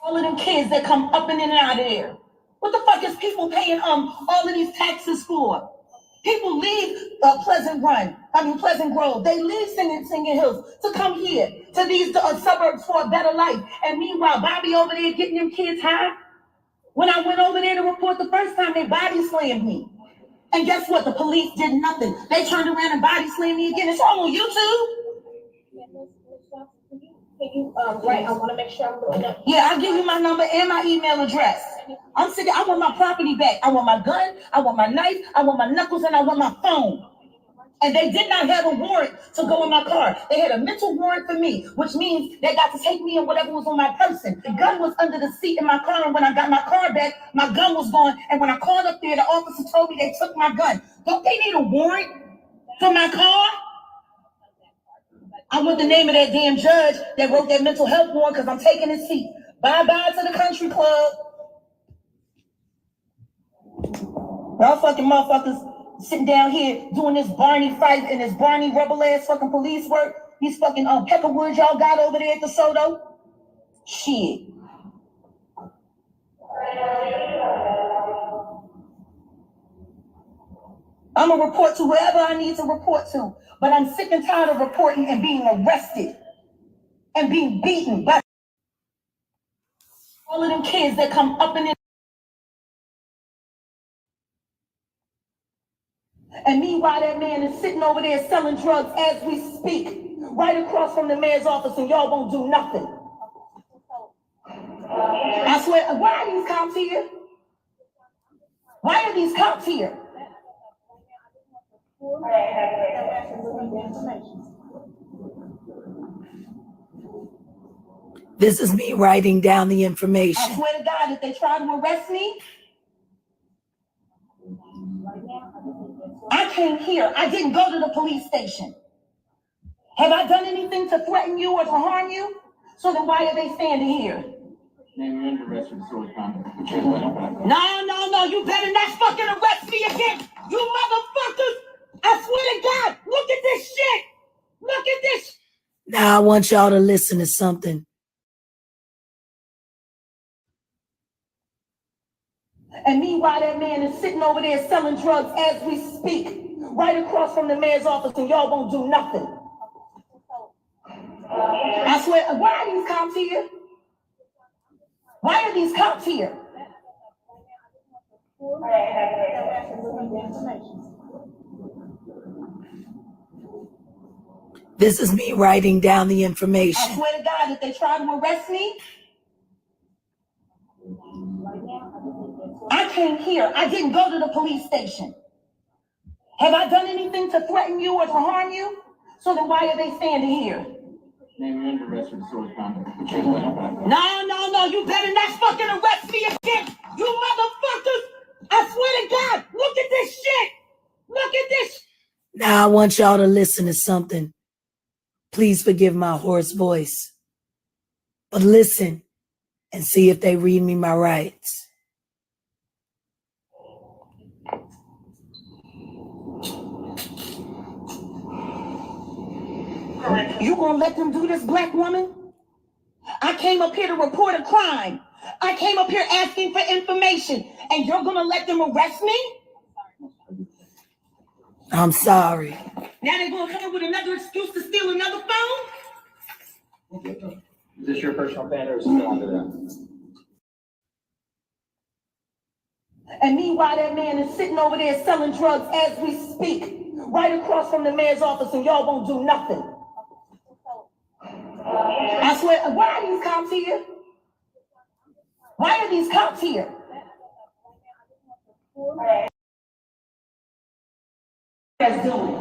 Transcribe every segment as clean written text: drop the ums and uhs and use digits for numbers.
All of them kids that come up and in and out of there. What the fuck is people paying all of these taxes for? People leave Pleasant Grove. They leave Singing Hills to come here to these suburbs for a better life. And meanwhile, Bobby over there getting them kids high. When I went over there to report the first time, they body slammed me. And guess what? The police did nothing. They turned around and body slammed me again. It's all on YouTube. Can you, Wright, I want to make sure I'm looking up. Yeah, I'll give you my number and my email address. I'm sick. I want my property back. I want my gun. I want my knife. I want my knuckles, and I want my phone. And they did not have a warrant to go in my car. They had a mental warrant for me, which means they got to take me and whatever was on my person. The gun was under the seat in my car, and when I got my car back, my gun was gone. And when I called up there, the officer told me they took my gun. Don't they need a warrant for my car? I want the name of that damn judge that wrote that mental health warrant because I'm taking his seat. Bye-bye to the country club. Y'all fucking motherfuckers sitting down here doing this Barney fight and this Barney rubber-ass fucking police work. These fucking peckerwoods y'all got over there at the Soto. Shit. I'm going to report to whoever I need to report to. But I'm sick and tired of reporting and being arrested and being beaten by all of them kids that come up and in. And meanwhile, that man is sitting over there selling drugs as we speak, right across from the mayor's office, and y'all won't do nothing. I swear, why are these cops here? Why are these cops here? This is me writing down the information. I swear to God, if they try to arrest me, I came here. I didn't go to the police station. Have I done anything to threaten you or to harm you? So then why are they standing here? No, you better not fucking arrest me again, you motherfuckers! I swear to God, look at this shit! Look at this! Now I want y'all to listen to something. And meanwhile, that man is sitting over there selling drugs as we speak, right across from the mayor's office, and y'all won't do nothing. I swear, why are these cops here? Why are these cops here? This is me writing down the information. I swear to God, if they try to arrest me, I came here. I didn't go to the police station. Have I done anything to threaten you or to harm you? So then why are they standing here? No, you better not fucking arrest me again, you motherfuckers! I swear to God, look at this shit! Look at this! Now I want y'all to listen to something. Please forgive my hoarse voice. But listen and see if they read me my rights. You gonna let them do this, black woman? I came up here to report a crime. I came up here asking for information, and you're gonna let them arrest me? I'm sorry. Now they're gonna come up with another excuse to steal another phone? Is this your personal fan or is it under that? And meanwhile, that man is sitting over there selling drugs as we speak, right across from the mayor's office, and y'all won't do nothing. I swear, why are these cops here? Why are these cops here? That's doing.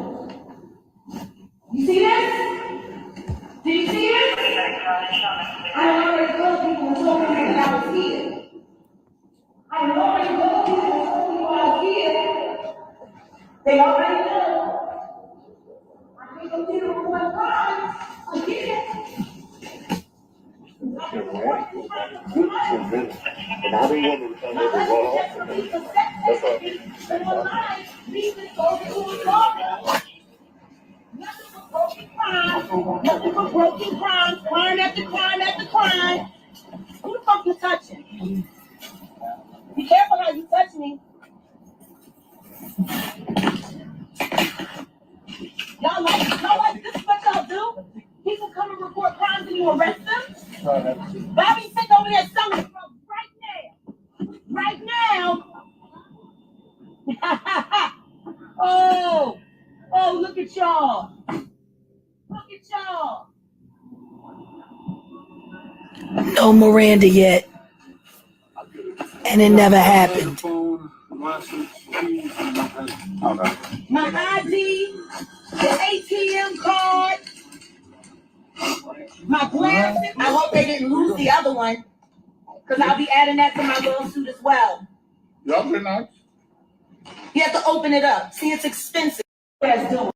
You see this? Did you see this? I already told people and told me that I was here. I already told people and told me I was here. They already know. I think I'm here to report crime. I'm here. Nothing but broken crimes, crime after crime after crime. Who the fuck you touching? Be careful how you touch me. Y'all like this is what y'all do? People come and report crimes and you arrest them? Bobby's sitting over there selling drugs right now. Oh, look at y'all. Look at y'all. No Miranda yet. And it never happened. My ID, the ATM card, my glasses. I hope they didn't lose the other one, because I'll be adding that to my lawsuit as well. Y'all very nice. You have to open it up. See, it's expensive. That's doing.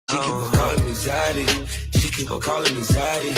She keep on calling me Zaddy. She keep on calling me Zaddy.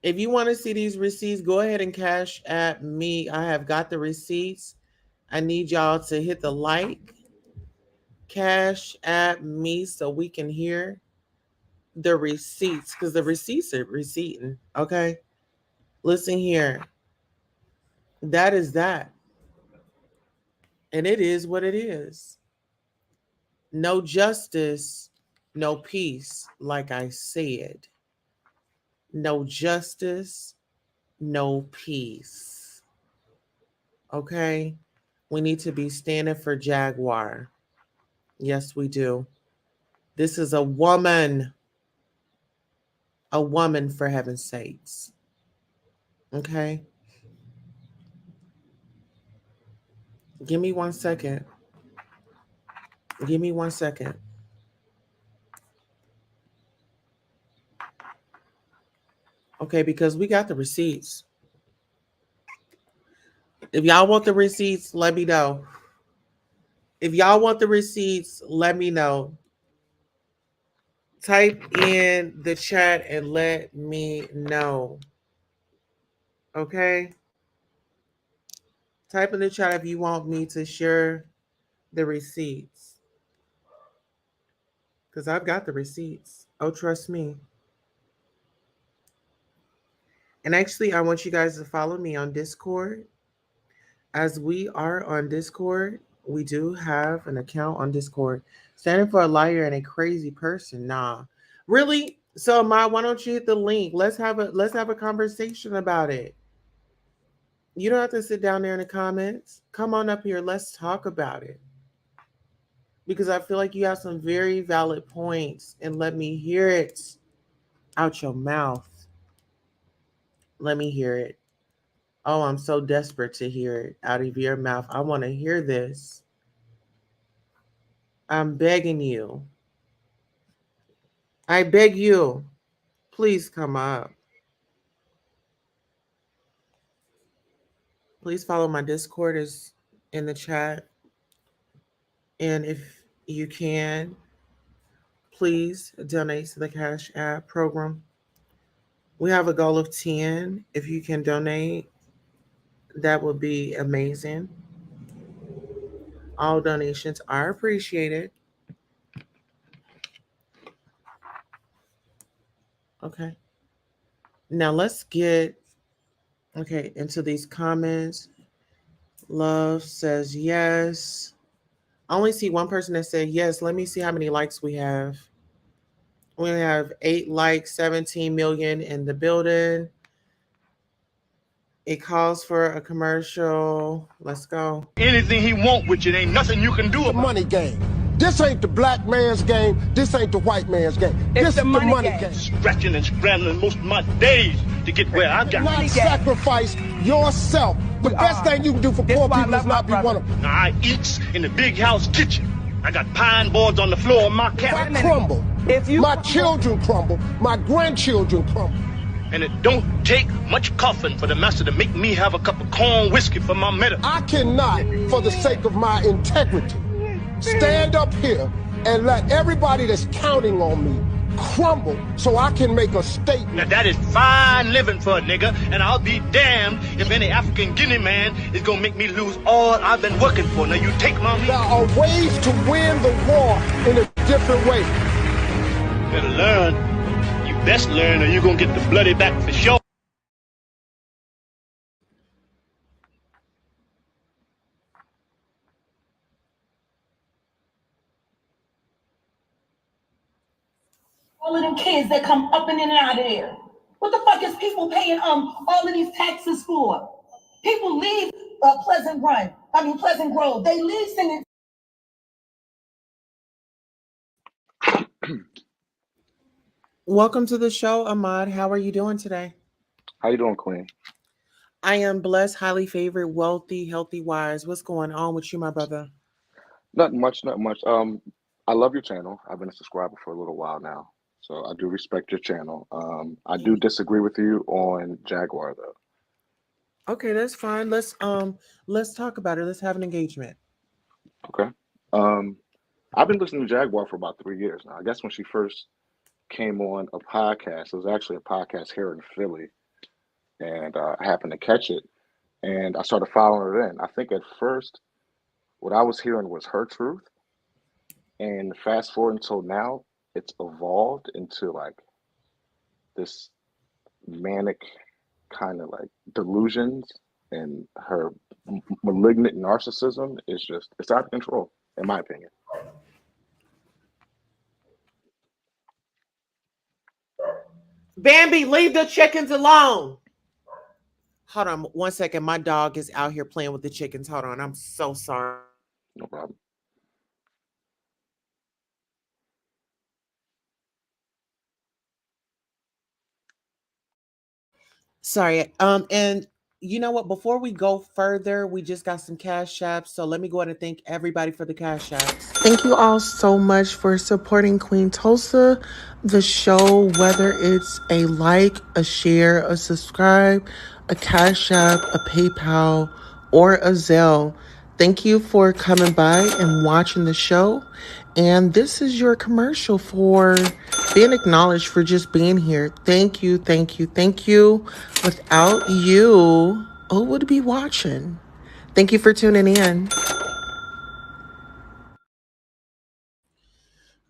If you want to see these receipts, go ahead and cash at me. I have got the receipts. I need y'all to hit the like, cash at me so we can hear the receipts because the receipts are receipting. Okay. Listen here. That is that. And it is what it is. No justice, no peace, like I said. No justice, no peace. Okay? We need to be standing for Jaguar. Yes, we do. This is a woman for heaven's sakes. Okay? Give me 1 second. Give me 1 second. Okay, because we got the receipts. If y'all want the receipts, let me know. If y'all want the receipts, let me know. Type in the chat and let me know. Okay? Type in the chat if you want me to share the receipts. Because I've got the receipts. Oh, trust me. And actually, I want you guys to follow me on Discord. As we are on Discord, we do have an account on Discord. Standing for a liar and a crazy person. Nah. Really? So Ma, why don't you hit the link? Let's have a conversation about it. You don't have to sit down there in the comments. Come on up here. Let's talk about it. Because I feel like you have some very valid points and let me hear it out your mouth. Let me hear it. Oh, I'm so desperate to hear it out of your mouth. I want to hear this. I'm begging you. I beg you. Please come up. Please follow my Discord is in the chat. And if you can, please donate to the Cash App program. We have a goal of 10. If you can donate, that would be amazing. All donations are appreciated. Okay. Now let's get into these comments. Love says yes. I only see one person that said yes. Let me see how many likes we have. We have 8 likes, 17 million in the building. It calls for a commercial. Let's go. Anything he want with you, ain't nothing you can do about it. Money game. This ain't the black man's game. This ain't the white man's game. This is the money game. Scratching and scrambling most of my days to get where I got. Not sacrifice yourself. The best thing you can do for poor people is not be one of them. Now, I eats in the big house kitchen. I got pine boards on the floor of my cabin. I crumble. My children crumble. My grandchildren crumble. And it don't take much coughing for the master to make me have a cup of corn whiskey for my medicine. I cannot, for the sake of my integrity, stand up here and let everybody that's counting on me crumble so I can make a statement. Now that is fine living for a nigga, and I'll be damned if any African Guinea man is gonna make me lose all I've been working for. Now you take my There are ways to win the war in a different way. Better learn. You best learn or you're gonna get the bloody back for sure. All of them kids that come up and in and out of there. What the fuck is people paying all of these taxes for? People leave Pleasant Grove. They leave singing. Welcome to the show, Ahmad. How are you doing today? How you doing, Queen? I am blessed, highly favored, wealthy, healthy, wise. What's going on with you, my brother? Nothing much. I love your channel. I've been a subscriber for a little while now, so I do respect your channel. I do disagree with you on Jaguar, though. Okay, that's fine. Let's talk about it. Let's have an engagement. Okay. I've been listening to Jaguar for about 3 years now. I guess when she first came on a podcast, it was actually a podcast here in Philly. and I happened to catch it, and I started following her in. I think at first, what I was hearing was her truth, and fast forward until now, it's evolved into like this manic kind of like delusions, and her malignant narcissism is just it's out of control, in my opinion. Bambi, leave the chickens alone. Hold on 1 second. My dog is out here playing with the chickens. Hold on. I'm so sorry. No problem. Sorry. And you know what? Before we go further, we just got some cash apps. So let me go ahead and thank everybody for the cash apps. Thank you all so much for supporting Queen Tulsa, the show, whether it's a like, a share, a subscribe, a cash app, a PayPal, or a Zelle. Thank you for coming by and watching the show. And this is your commercial for being acknowledged for just being here. Thank you, thank you, thank you. Without you, who would be watching? Thank you for tuning in.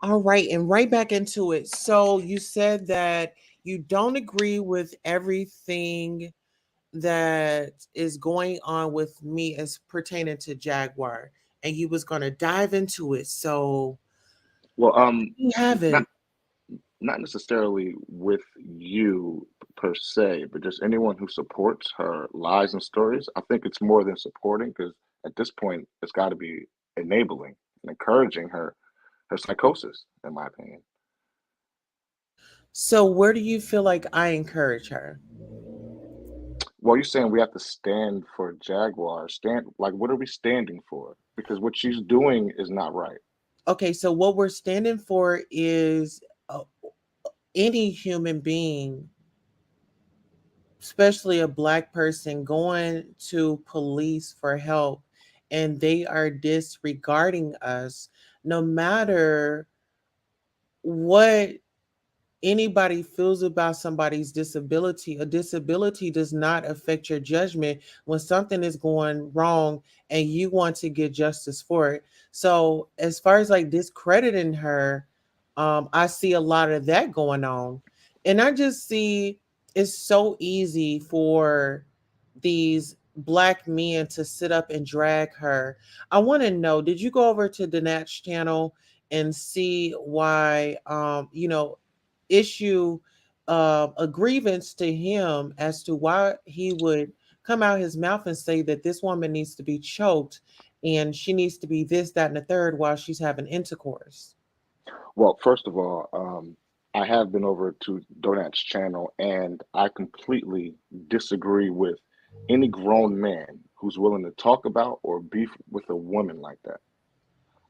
All right, and right back into it. So you said that you don't agree with everything that is going on with me as pertaining to Jaguar, and you was going to dive into it. So Well, you have not it. not necessarily with you per se, but just anyone who supports her lies and stories. I think it's more than supporting because at this point, it's got to be enabling and encouraging her psychosis, in my opinion. So where do you feel like I encourage her? Well, you're saying we have to stand for Jaguar. Stand like what are we standing for? Because what she's doing is not right. Okay, so what we're standing for is uh, any human being, especially a black person, going to police for help and they are disregarding us, no matter what anybody feels about somebody's disability. A disability does not affect your judgment when something is going wrong and you want to get justice for it. So as far as like discrediting her, I see a lot of that going on. And I just see it's so easy for these black men to sit up and drag her. I want to know, did you go over to Danat's channel and see why issue a grievance to him as to why he would come out his mouth and say that this woman needs to be choked and she needs to be this, that, and the third while she's having intercourse? Well, first of all, I have been over to Donat's channel, and I completely disagree with any grown man who's willing to talk about or beef with a woman like that.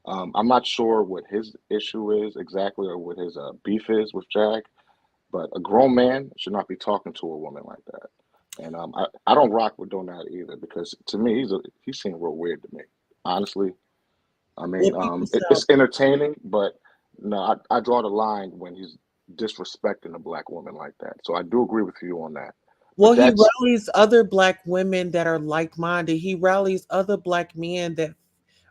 I'm not sure what his issue is exactly or what his beef is with Jag, but a grown man should not be talking to a woman like that. And I don't rock with Donat either because to me he seemed real weird to me. Honestly, I mean, What people it's so entertaining, but no, I draw the line when he's disrespecting a black woman like that. So I do agree with you on that. well, But he that's rallies other black women that are like-minded. He rallies other black men that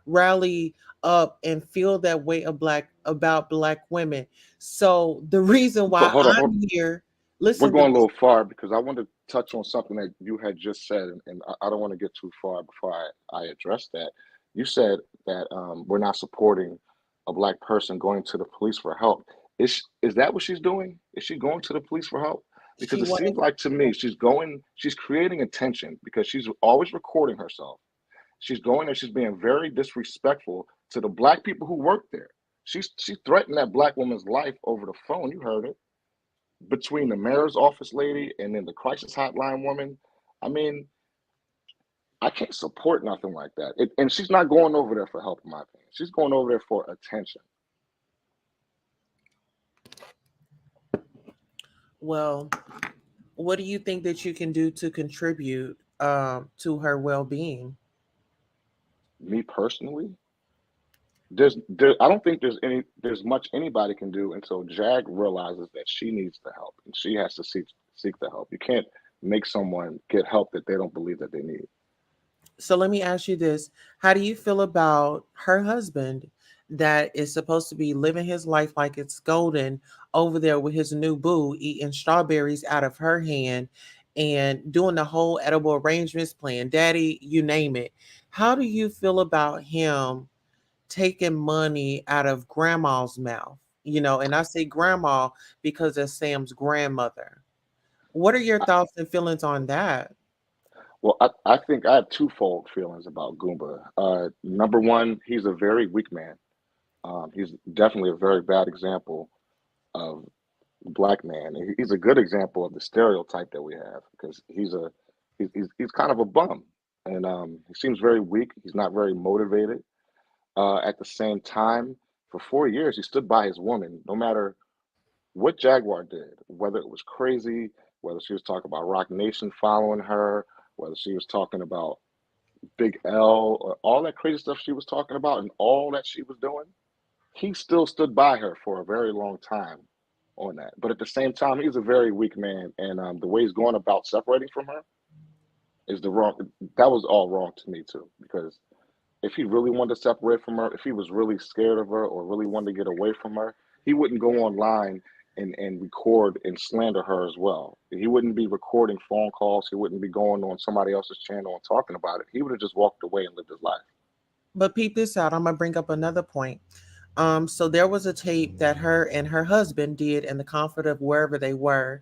rally up and feel that way about black women. So the reason but why hold on, I'm here, we're listen, going a little far because I want to touch on something that you had just said, and I don't want to get too far before I address that. You said that we're not supporting a black person going to the police for help. Is that what she's doing? Is she going to the police for help? Because she it seems wanted. like to me she's creating attention because she's always recording herself. She's going there, she's being very disrespectful to the black people who work there. She threatened that black woman's life over the phone. You heard it between the mayor's office lady and then the crisis hotline woman. I mean, I can't support nothing like that. And she's not going over there for help, in my opinion. She's going over there for attention. Well, what do you think that you can do to contribute to her well-being? Me personally, I don't think there's much anybody can do until Jag realizes that she needs the help and she has to seek the help. You can't make someone get help that they don't believe that they need. So let me ask you this. How do you feel about her husband that is supposed to be living his life like it's golden over there with his new boo, eating strawberries out of her hand and doing the whole edible arrangements plan, daddy, you name it. How do you feel about him taking money out of grandma's mouth? You know, and I say grandma because that's Sam's grandmother. What are your I, thoughts and feelings on that? well, I think I have twofold feelings about Goomba. Number one, he's a very weak man. He's definitely a very bad example of black man. He's a good example of the stereotype that we have because he's kind of a bum, and he seems very weak. He's not very motivated. At the same time, for 4 years, he stood by his woman, no matter what Jaguar did, whether it was crazy, whether she was talking about Rock Nation following her, whether she was talking about Big L, or all that crazy stuff she was talking about, and all that she was doing. He still stood by her for a very long time on that. But at the same time, he's a very weak man, and the way he's going about separating from her is the wrong. That was all wrong to me too, because if he really wanted to separate from her, if he was really scared of her or really wanted to get away from her, he wouldn't go online and record and slander her as well. He wouldn't be recording phone calls. He wouldn't be going on somebody else's channel and talking about it. He would have just walked away and lived his life. But peep this out. I'm gonna bring up another point. So there was a tape that her and her husband did in the comfort of wherever they were,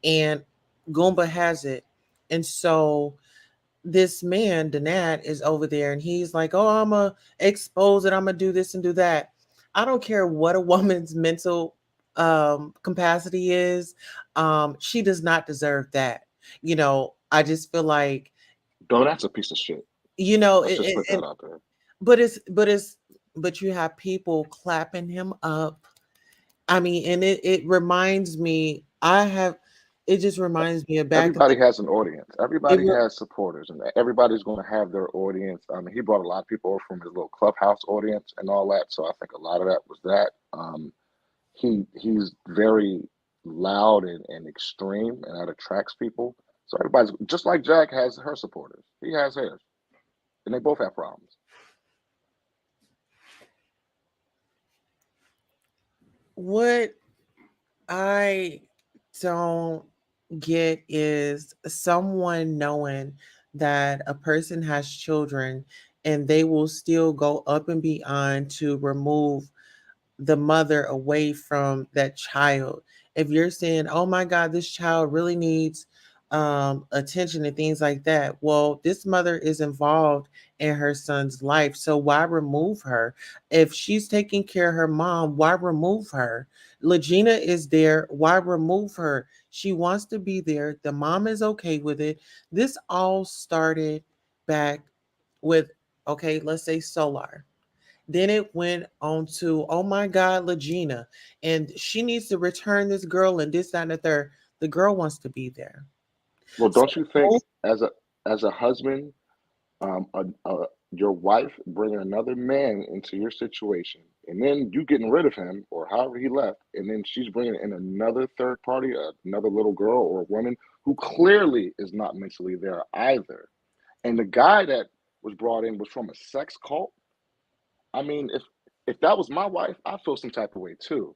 and Goomba has it. And so this man, Danad, is over there and he's like, oh, I'm gonna expose it, I'm gonna do this and do that. I don't care what a woman's mental capacity is. She does not deserve that. You know, I just feel like, Though that's a piece of shit. you know, Let's just put that out there. but you have people clapping him up. I mean, and it reminds me, it just reminds me of back in Everybody the, has an audience. it, Everybody has supporters, and everybody's going to have their audience. I mean, he brought a lot of people over from his little clubhouse audience and all that. So I think a lot of that was that. He's very loud and extreme, and that attracts people. So everybody's just like Jack has her supporters. He has his, and they both have problems. what I don't get is someone knowing that a person has children and they will still go up and beyond to remove the mother away from that child. If you're saying, oh my God, this child really needs attention and things like that, well, this mother is involved in her son's life. So why remove her? If she's taking care of her mom, why remove her? Legina is there. Why remove her? She wants to be there. The mom is okay with it. This all started back with, okay, let's say Solar. Then it went on to, oh my God, Legina. And she needs to return this girl and this, that, and the third. The girl wants to be there. Well, So, don't you think as a husband, um, a, a, your wife bringing another man into your situation, and then you getting rid of him or however he left, and then she's bringing in another third party, another little girl or a woman who clearly is not mentally there either. And the guy that was brought in was from a sex cult. I mean, if that was my wife, I feel some type of way too.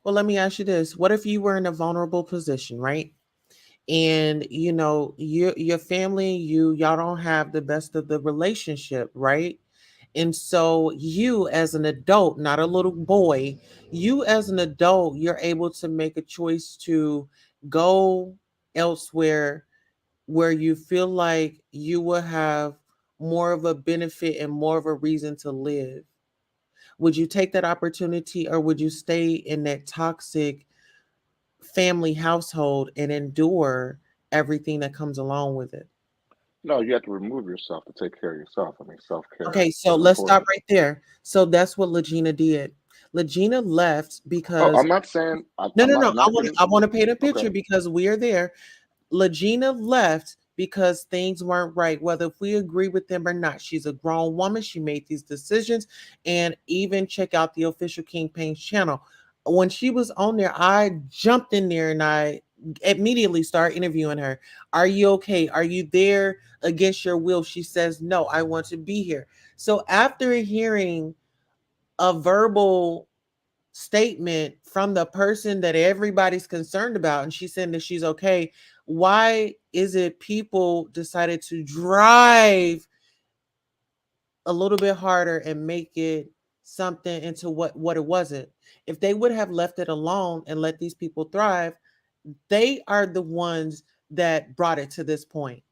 well, let me ask you this. What if you were in a vulnerable position, right? And you know, your family, y'all don't have the best of the relationship, right? And so you as an adult, not a little boy, you as an adult, you're able to make a choice to go elsewhere where you feel like you will have more of a benefit and more of a reason to live. Would you take that opportunity or would you stay in that toxic family household and endure everything that comes along with it? No, you have to remove yourself to take care of yourself. I mean, self care Okay, so is let's stop important. right there. So that's what Legina did. Legina left Oh, because I'm not saying no, I'm no, not no. knocking. I want to paint a Okay. picture because we are there. Legina left because things weren't right, whether if we agree with them or not. She's a grown woman. She made these decisions, and even check out the official King Pain's channel. When she was on there, I jumped in there and I immediately start interviewing her. Are you okay? Are you there against your will? She says, no, I want to be here. So after hearing a verbal statement from the person that everybody's concerned about, and she's saying that she's okay, why is it people decided to drive a little bit harder and make it something into what it wasn't? If they would have left it alone and let these people thrive, they are the ones that brought it to this point.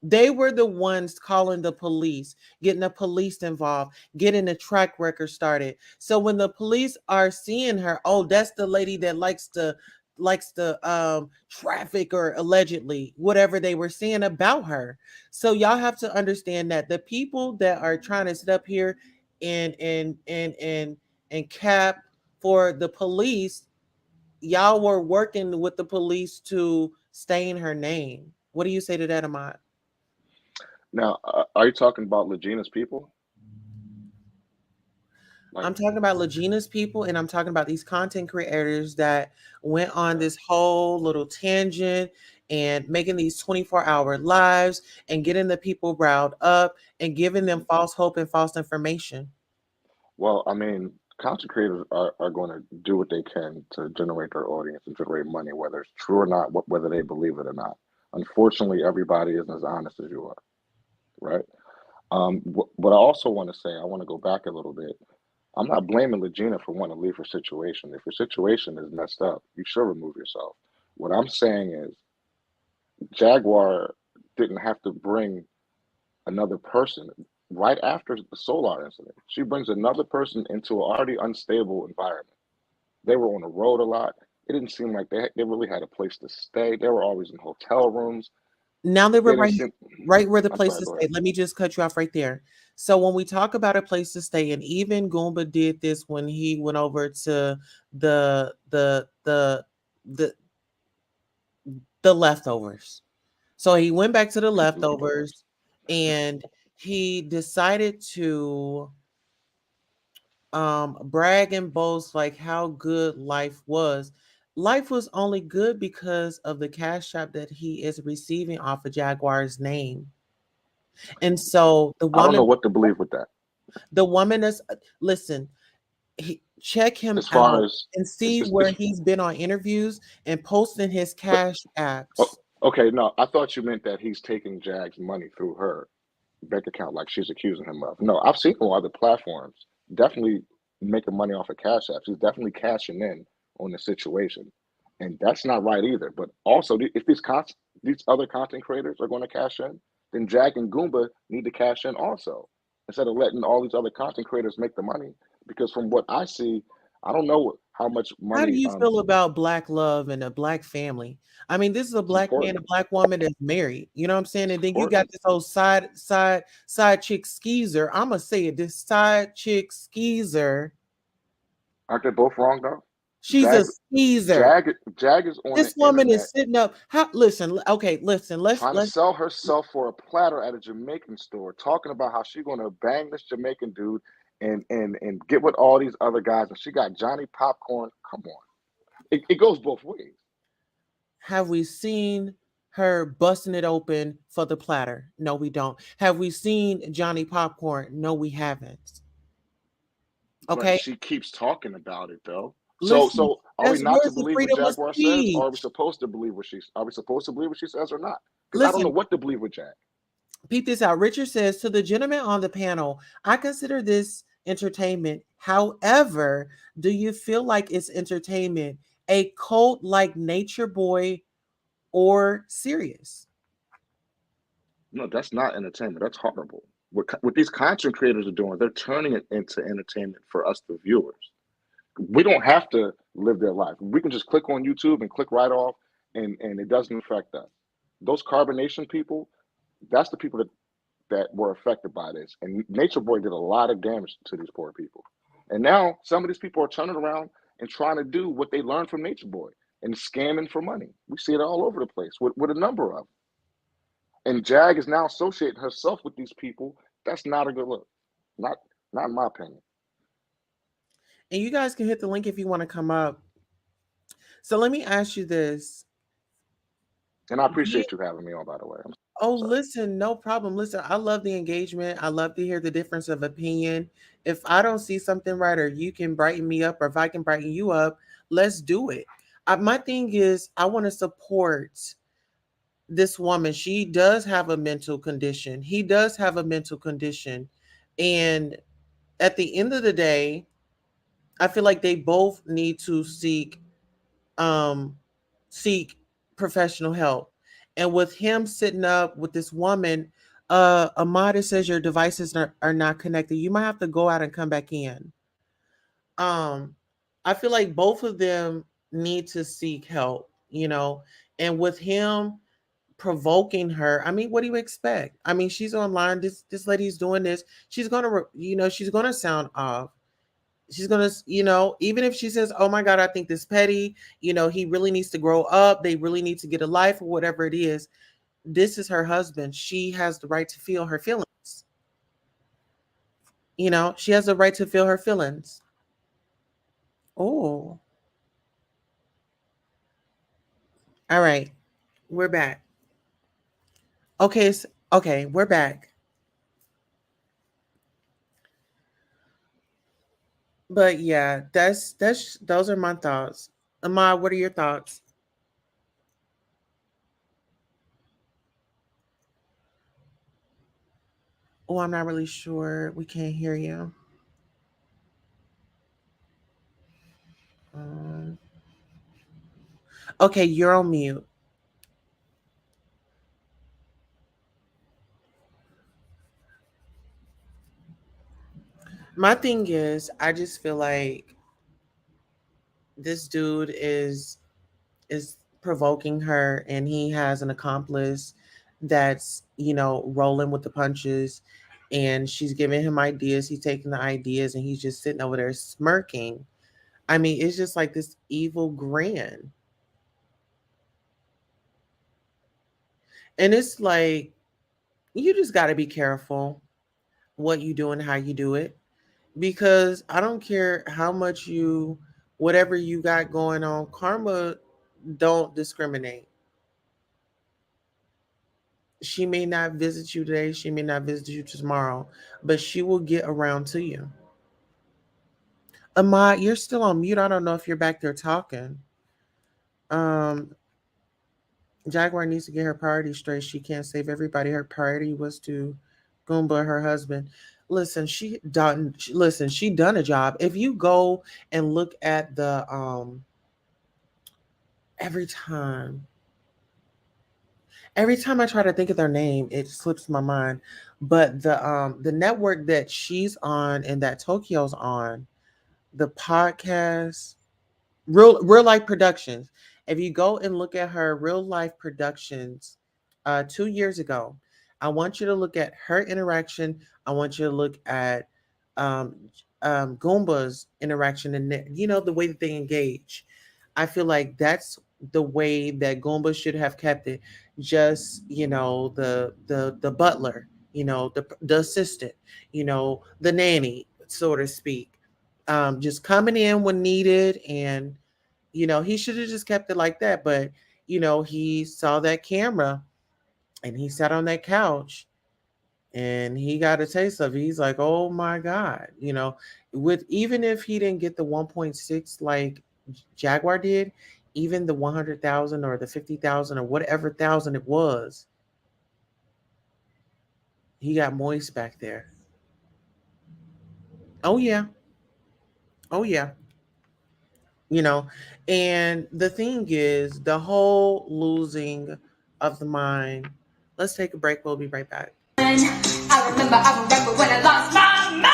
They were the ones calling the police, getting the police involved, getting a track record started. So when the police are seeing her, oh, that's the lady that likes to traffic, or allegedly whatever they were saying about her. So y'all have to understand that the people that are trying to sit up here and cap for the police, y'all were working with the police to stain her name. What do you say to that, Ahmad? Now, are you talking about Legina's people? Like, I'm talking about Legina's people, and I'm talking about these content creators that went on this whole little tangent and making these 24-hour lives and getting the people riled up and giving them false hope and false information. well, I mean, content creators are going to do what they can to generate their audience and generate money, whether it's true or not, whether they believe it or not. Unfortunately, everybody isn't as honest as you are, right? What I also want to say, I want to go back a little bit. I'm not blaming Legina for wanting to leave her situation. If your situation is messed up, you should remove yourself. What I'm saying is, Jaguar didn't have to bring another person right after the Solar incident. She brings another person into an already unstable environment. They were on the road a lot. It didn't seem like they really had a place to stay. They were always in hotel rooms. Now they They were didn't right, seem. right where the I'm place sorry, to go stay. ahead. Let me just cut you off right there. So when we talk about a place to stay, and even Goomba did this when he went over to the the the the the leftovers. So he went back to the Leftovers. leftovers and he decided to brag and boast like how good life was. Life was only good because of the cash app that he is receiving off of Jaguar's name. And so I don't know what to believe with that. the woman is, listen, check him As far out as and see where he's been on interviews and posting his but cash oh, apps. okay, no, I thought you meant that he's taking Jag's money through her bank account like she's accusing him of. No, I've seen him on other platforms definitely making money off of cash apps. He's definitely cashing in on the situation. And that's not right either. But also, if these other content creators are going to cash in, then Jag and Goomba need to cash in also, instead of letting all these other content creators make the money. Because from what I see, I don't know how much How do money. you feel about black love and a black family? I mean, this is a It's black man, important, a black woman that's married. You know what I'm saying? it's And then you got important. this whole side chick skeezer. I'm gonna say it. This side chick skeezer. Aren't they both wrong though? She's a Jag, skeezer. Jag is on the This woman internet is sitting up. How? Listen. Okay. Listen. Let's trying to let's sell herself for a platter at a Jamaican store, talking about how she's gonna bang this Jamaican dude and get with all these other guys, and she got Johnny Popcorn. Come on, it goes both ways. Have we seen her busting it open for the platter? No, we don't. Have we seen Johnny Popcorn? No, we haven't. But Okay. she keeps talking about it though. So Listen. so are we That's not to worth the believe what freedom of Jaguar says, or are we speech. supposed to believe what she's? Are we supposed to believe what she says or not? Because I don't know Listen. what to believe with Jag. Peep this out. Richard says to the gentleman on the panel, I consider this entertainment. However, do you feel like it's entertainment, a cult like Nature Boy, or serious? No, that's not entertainment. That's horrible. What these content creators are doing, they're turning it into entertainment for us, the viewers. We don't have to live their life. We can just click on YouTube and click right off, and it doesn't affect us. Those carbonation people, that's the people that were affected by this. And Nature Boy did a lot of damage to these poor people. And now some of these people are turning around and trying to do what they learned from Nature Boy and scamming for money. We see it all over the place with a number of them. And Jag is now associating herself with these people. That's not a good look. Not not in my opinion. And you guys can hit the link if you want to come up. So let me ask you this. And I appreciate you having me on, by the way. Oh, Sorry. listen, no problem. Listen, I love the engagement. I love to hear the difference of opinion. If I don't see something right, or you can brighten me up, or if I can brighten you up, let's do it. My thing is, I want to support this woman. She does have a mental condition. He does have a mental condition. And at the end of the day, I feel like they both need to um seek professional help. And with him sitting up with this woman, Amada says your devices are not connected. You might have to go out and come back in. Um, I feel like both of them need to seek help, and with him provoking her, I mean, what do you expect? I mean, she's online. This lady's doing this. She's gonna, she's gonna sound off. She's gonna, even if she says, "Oh my God, I think this petty," he really needs to grow up. They really need to get a life, or whatever it is. This is her husband. She has the right to feel her feelings. She has the right to feel her feelings. Oh, all right, we're back. Okay, okay, we're back. But yeah, that's those are my thoughts. Ahmad, what are your thoughts? Oh, I'm not really sure. We can't hear you. Um, okay, you're on mute. My thing is, I just feel like this dude is provoking her, and he has an accomplice that's rolling with the punches, and she's giving him ideas. He's taking the ideas, and he's just sitting over there smirking. I mean, it's just like this evil grin. And it's like, you just got to be careful what you do and how you do it, because I don't care how much whatever you got going on, karma don't discriminate. She may not visit you today, she may not visit you tomorrow, but she will get around to you. Ahmad, you're still on mute. I don't know if you're back there talking. Um, Jaguar needs to get her priorities straight. She can't save everybody. Her priority was to Goomba, her husband. Listen, she done a job. If you go and look at the every time every time I try to think of their name, it slips my mind. But the network that she's on and that Tokyo's on, the podcast, real life productions. If you go and look at her real life productions 2 years ago, I want you to look at her interaction. I want you to look at um, Goomba's interaction, and the way that they engage. I feel like that's the way that Goomba should have kept it. Just the butler, the assistant, the nanny, so to speak, just coming in when needed, and he should have just kept it like that. But he saw that camera, and he sat on that couch, and he got a taste of it. He's like, oh my God, with even if he didn't get the 1.6 like Jaguar did, even the 100,000 or the 50,000 or whatever thousand it was, he got moist back there. Oh yeah. Oh yeah. you know and the thing is, the whole losing of the mind. Let's take a break. We'll be right back. I remember when I lost my mind.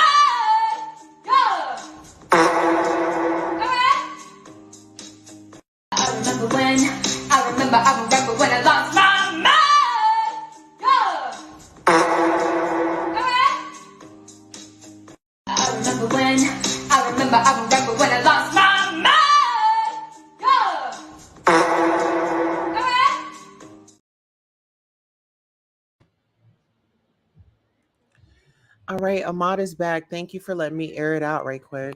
I remember when I lost my mind. I remember when I lost my mind. All right, Ahmad is back. Thank you for letting me air it out right quick.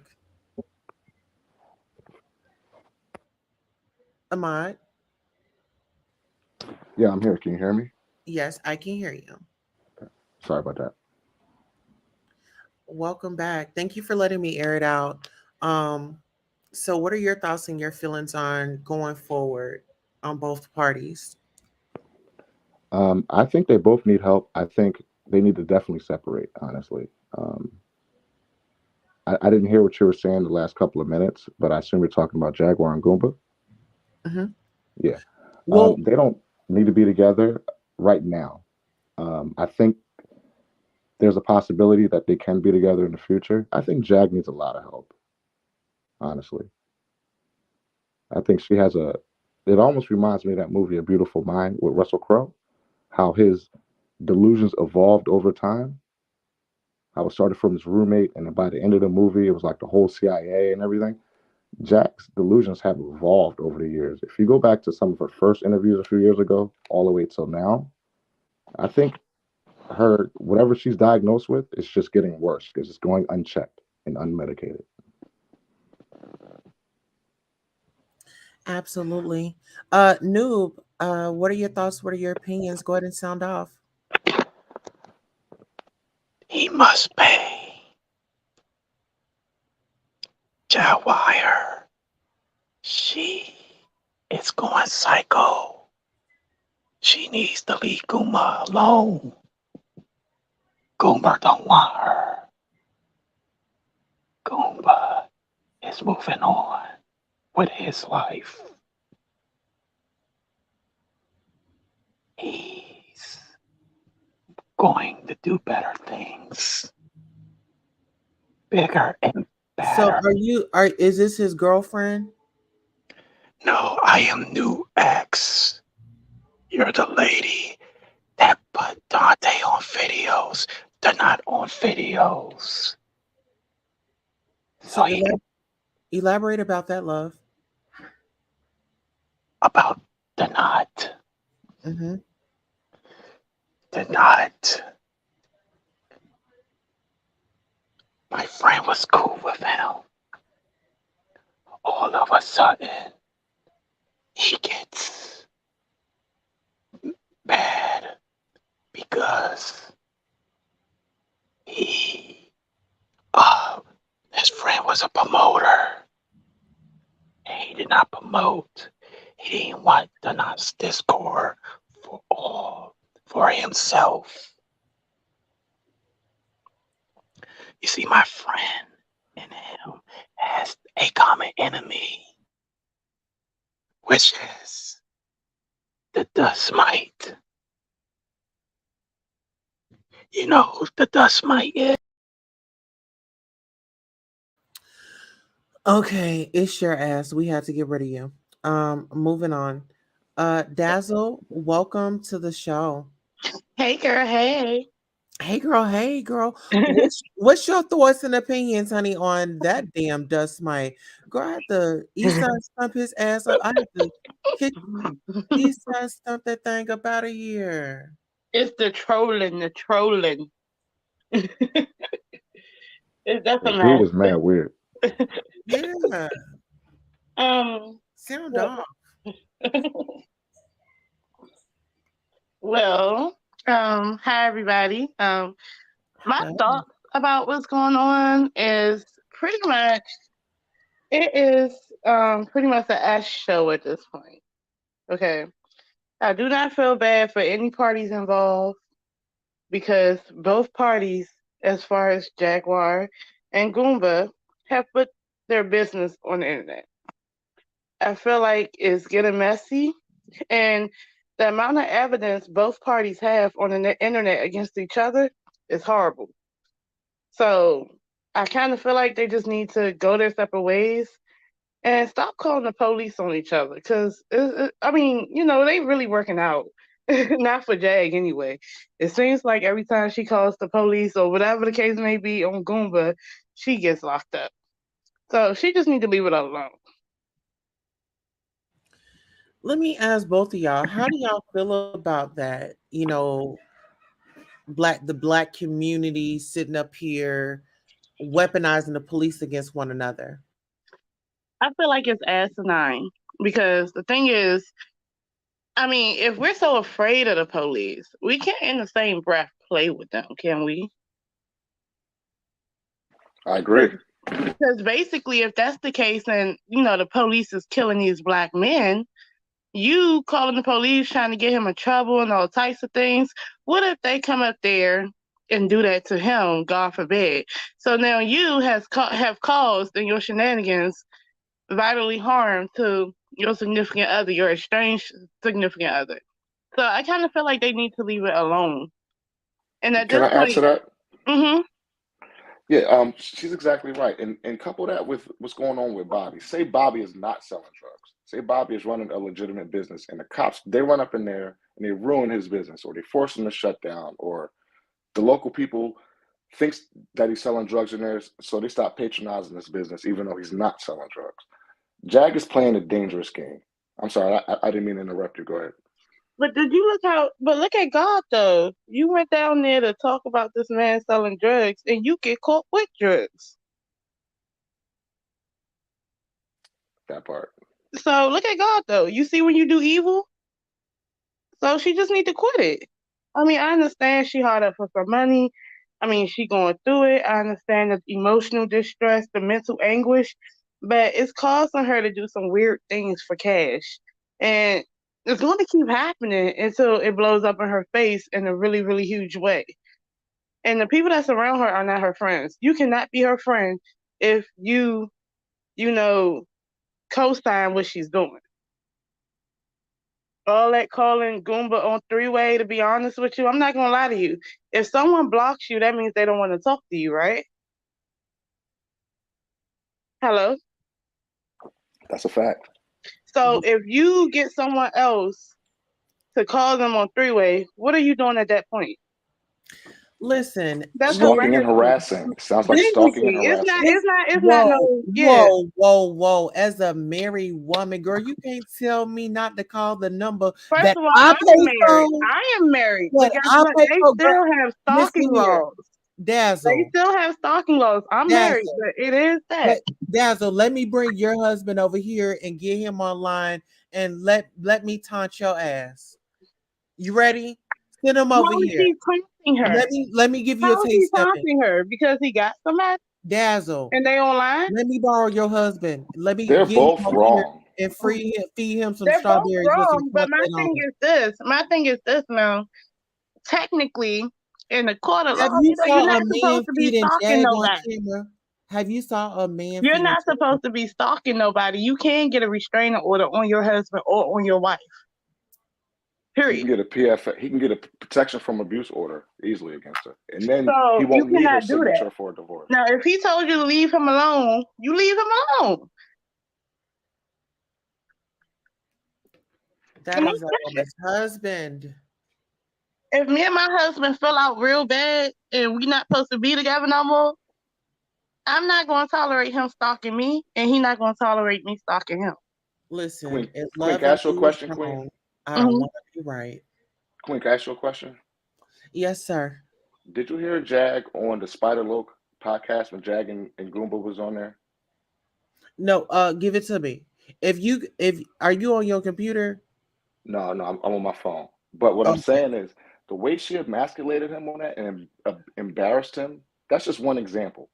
Ahmad. Yeah, I'm here. Can you hear me? Yes, I can hear you. Sorry about that. Welcome back. Thank you for letting me air it out. Um, so what are your thoughts and your feelings on going forward on both parties? I think they both need help. I think they need to definitely separate, honestly. I didn't hear what you were saying the last couple of minutes, but I assume you're talking about Jaguar and Goomba. Hmm. Yeah. Well, They don't need to be together right now. I think there's a possibility that they can be together in the future. I think Jag needs a lot of help, honestly. I think she has a. It almost reminds me of that movie, A Beautiful Mind, with Russell Crowe. How his delusions evolved over time. How it started from his roommate, and then by the end of the movie, it was like the whole CIA and everything. Jack's delusions have evolved over the years. If you go back to some of her first interviews a few years ago, all the way till now, I think her whatever she's diagnosed with is just getting worse because it's going unchecked and unmedicated. absolutely. Noob, what are your thoughts? What are your opinions? Go ahead and sound off. He must pay. Jaguar. She is going psycho. She needs to leave Goomba alone. Goomba don't want her. Goomba is moving on with his life. He's going to do better things. Bigger and So better. is this his girlfriend? No, I am new X. You're the lady that put Dante on videos. They're not on videos. So he Elaborate about that, love. about the not. Mm-hmm. The not. My friend was cool with him. All of a sudden, he gets bad because he his friend was a promoter. And he did not promote. He didn't want the Not's Discord for himself. You see, my friend and him has a common enemy, which is the dust mite. You know who the dust mite is? Okay, it's your ass. We had to get rid of you. Moving on. Dazzle, welcome to the show. Hey girl, hey. Hey girl. What's your thoughts and opinions, honey, on that damn dust mite? Girl, I had to east side stump his ass up. I had to kick east side stump that thing up out of here. It's the trolling. That's The a dude mess. was mad weird. Yeah. Sound well, off. well, hi everybody. My Hey. thoughts about what's going on is pretty much it is pretty much the Ash show at this point. Okay. I do not feel bad for any parties involved because both parties, as far as Jaguar and Goomba, have put their business on the internet. I feel like it's getting messy, and the amount of evidence both parties have on the internet against each other is horrible. So I kind of feel like they just need to go their separate ways and stop calling the police on each other. Because, I mean, they really working out. Not for Jag anyway. It seems like every time she calls the police or whatever the case may be on Goomba, she gets locked up. So she just need to leave it alone. Let me ask both of y'all, how do y'all feel about that? The black community sitting up here weaponizing the police against one another. I feel like it's asinine because the thing is, I mean, if we're so afraid of the police, we can't in the same breath play with them, can we? I agree. Because basically, if that's the case, and the police is killing these black men, you calling the police trying to get him in trouble and all types of things. What if they come up there and do that to him? God forbid. So now you have caused in your shenanigans vitally harm to your significant other, your estranged significant other. So I kind of feel like they need to leave it alone. And at Can this I add point, to that? mm-hmm. Yeah, she's exactly right. And couple that with what's going on with Bobby. Say Bobby is not selling drugs. Say Bobby is running a legitimate business, and the cops, they run up in there and they ruin his business, or they force him to shut down, or the local people thinks that he's selling drugs in there, so they stop patronizing this business, even though he's not selling drugs. Jag is playing a dangerous game. I'm sorry, I didn't mean to interrupt you. Go ahead. But did you look how? But look at God though. You went down there to talk about this man selling drugs, and you get caught with drugs. That part. So look at God though. You see when you do evil. So she just need to quit it. I mean, I understand she hard up for some money. I mean, she going through it. I understand the emotional distress, the mental anguish, but it's causing her to do some weird things for cash, and it's going to keep happening until it blows up in her face in a really, really huge way. And the people that surround her are not her friends. You cannot be her friend if you know, co-sign what she's doing. All that calling Goomba on three-way, to be honest with you, I'm not going to lie to you. If someone blocks you, that means they don't want to talk to you, right? Hello? That's a fact. So if you get someone else to call them on three-way, what are you doing at that point? Listen, That's Stalking and harassment. harassing. Sounds like stalking and Basically, harassing. it's not no, yeah. whoa. As a married woman, girl, you can't tell me not to call the number First that of all, I I'm pay married. for. I am married. But What guess I what? pay They for, girl. still have stalking Listen here, laws. They Dazzle. still have stalking laws. I'm married, Dazzle. but it is that. Dazzle, let me bring your husband over here and get him online and let me taunt your ass. You ready? Send him How over is here. he taunting her? Let me give you How a is he taste of it. taunting her? Because he got somebody Dazzle, and they online? let me borrow your husband. Let me They're get him both over here wrong. and feed him some They're both strawberries with some wrong. But chocolate on it. my thing is this now. Technically, in the court of law, Have you you're saw a not supposed man to be feeding stalking Jag on nobody. camera? Have you saw a man You're feeding not Jag? supposed to be stalking nobody. You can get a restraining order on your husband or on your wife. He Period. can get a PF. He can get a protection from abuse order easily against her, and then he So you won't need her cannot do that. signature for a divorce. Now, if he told you to leave him alone, you leave him alone. That is a woman's husband. If me and my husband fell out real bad and we're not supposed to be together no more, I'm not going to tolerate him stalking me, and he's not going to tolerate me stalking him. Listen, Queen, as Queen, love can I as ask you a is question, wrong, Queen? I don't want to be right. Queen, can I ask you a question? Yes, sir. Did you hear Jag on the Spider Loke podcast when Jag and Goomba was on there? No, give it to me. If are you on your computer? No, I'm on my phone. But what I'm Okay. saying is the way she emasculated him on that and embarrassed him. That's just one example.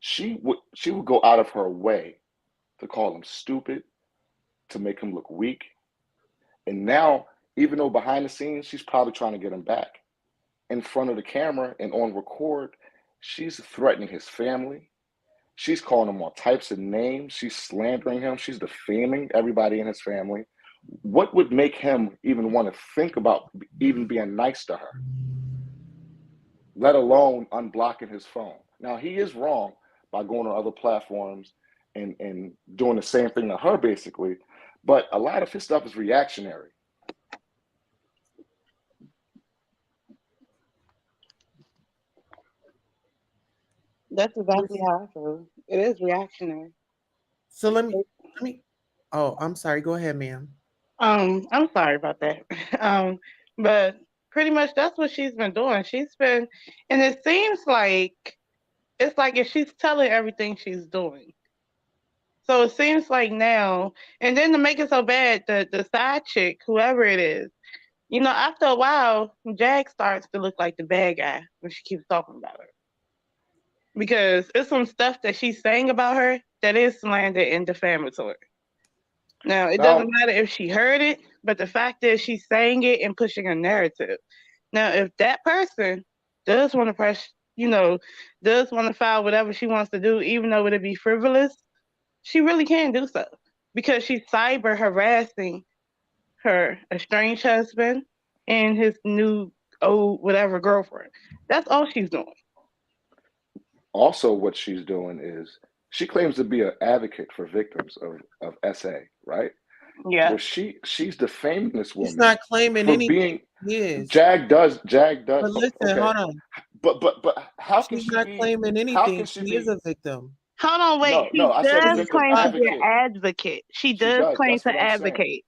She would go out of her way to call him stupid, to make him look weak. And now, even though behind the scenes, she's probably trying to get him back, in front of the camera and on record, she's threatening his family. She's calling him all types of names. She's slandering him. She's defaming everybody in his family. What would make him even want to think about even being nice to her, let alone unblocking his phone? Now, he is wrong by going on other platforms and doing the same thing to her, basically. But a lot of his stuff is reactionary. That's exactly how I feel. It is reactionary. So let me. Oh, I'm sorry. Go ahead, ma'am. I'm sorry about that. But pretty much that's what she's been doing. And it seems like it's like if she's telling everything she's doing, So it seems like now, and then to make it so bad, the side chick, whoever it is, you know, after a while, Jag starts to look like the bad guy when she keeps talking about her. Because it's some stuff that she's saying about her that is slander and defamatory. Now, it doesn't matter if she heard it, but the fact is she's saying it and pushing a narrative. Now, if that person does want to does want to file whatever she wants to do, even though it'd be frivolous, she really can do so because she's cyber harassing her estranged husband and his new old whatever girlfriend. That's all she's doing. Also, what she's doing is she claims to be an advocate for victims of SA, right? Yeah. Well, she's defaming this woman. He's not claiming for anything. being. Jag does. But listen, okay. hold on. But how can She's she not be? claiming anything. How can She is a victim. Hold on, wait. No, I said a does victim claim to be advocate. an advocate. She does does. claim That's to what I'm saying. advocate.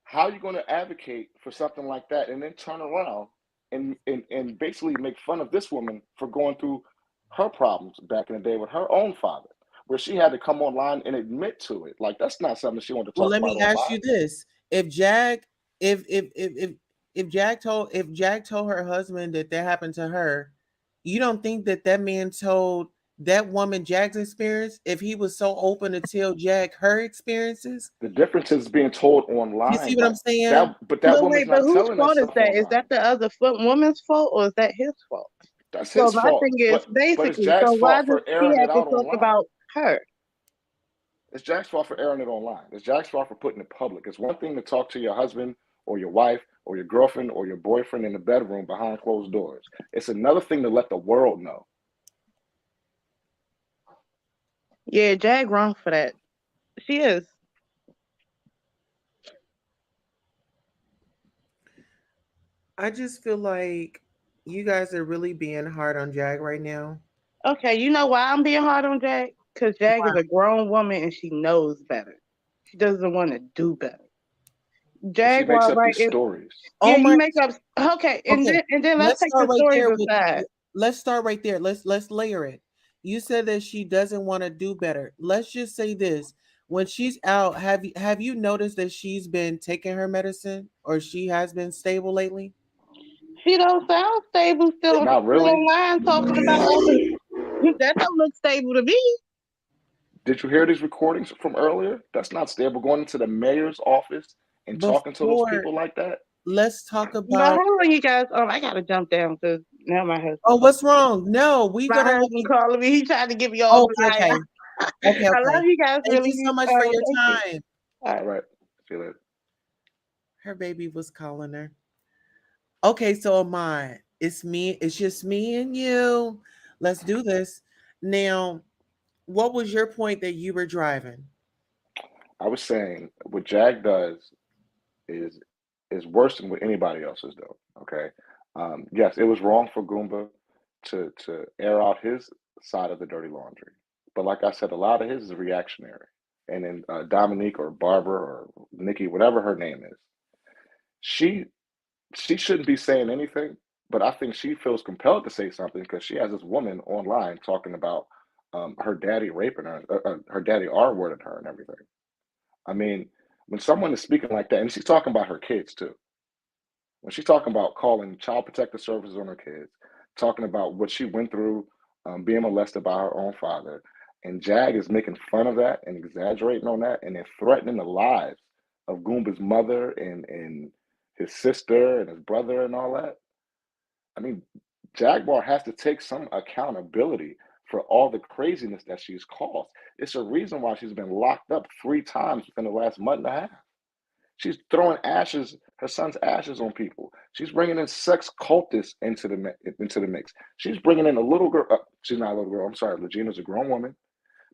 How are you going to advocate for something like that and then turn around and basically make fun of this woman for going through her problems back in the day with her own father, where she had to come online and admit to it? Like, that's not something she wanted to talk about. Well, let me ask you this: if Jag told her husband that happened to her, you don't think that man told that woman Jag's experience if he was so open to tell Jag her experiences? The difference is being told online. You see what I'm saying? That woman's not telling us. Whose fault is that? Is that the other woman's fault or is that his fault? That's his fault. My thing is basically, it's Jag's so why fault for does he airing have it to out talk online. about her? It's Jag's fault for airing it online. It's Jag's fault for putting it public. It's one thing to talk to your husband or your wife or your girlfriend or your boyfriend in the bedroom behind closed doors. It's another thing to let the world know. Yeah, Jag wrong for that. She is. I just feel like you guys are really being hard on Jag right now. Okay, you know why I'm being hard on Jag? Because Jag is a grown woman and she knows better. She doesn't want to do better. Jaguar, she makes up right? these stories. Yeah, you make up. Okay, and then let's take the stories aside. Let's start right there. Let's layer it. You said that she doesn't want to do better. Let's just say this: when she's out, have you noticed that she's been taking her medicine or she has been stable lately? She don't sound stable. Still online talking about other. That don't look stable to me. Did you hear these recordings from earlier? That's not stable. Going into the mayor's office and talking to those people like that. Let's talk about. No, hold on, you guys. I gotta jump down because now my husband. Oh, what's wrong? No, we my gonna. husband calling me. He tried to get me all. Okay. Okay. I love you guys. Thank really. you so much for your time. All right. See you later. Her baby was calling her. Okay, so mine. It's me. It's just me and you. Let's do this. Now, what was your point that you were driving? I was saying what Jag does is worse than what anybody else is doing. Okay. Yes, it was wrong for Goomba to air out his side of the dirty laundry. But like I said, a lot of his is reactionary. And then Dominique or Barbara or Nikki, whatever her name is, she shouldn't be saying anything, but I think she feels compelled to say something because she has this woman online talking about her daddy raping her, her daddy R-wording her and everything. I mean, when someone is speaking like that, and she's talking about her kids too, when she's talking about calling child protective services on her kids, talking about what she went through being molested by her own father, and Jag is making fun of that and exaggerating on that, and then threatening the lives of Goomba's mother and his sister and his brother and all that. I mean, Jaguar has to take some accountability for all the craziness that she's caused. It's a reason why she's been locked up 3 times within the last month and a half. She's throwing ashes, her son's ashes on people. She's bringing in sex cultists into the mix. She's bringing in a little girl. She's not a little girl. I'm sorry. Regina's a grown woman.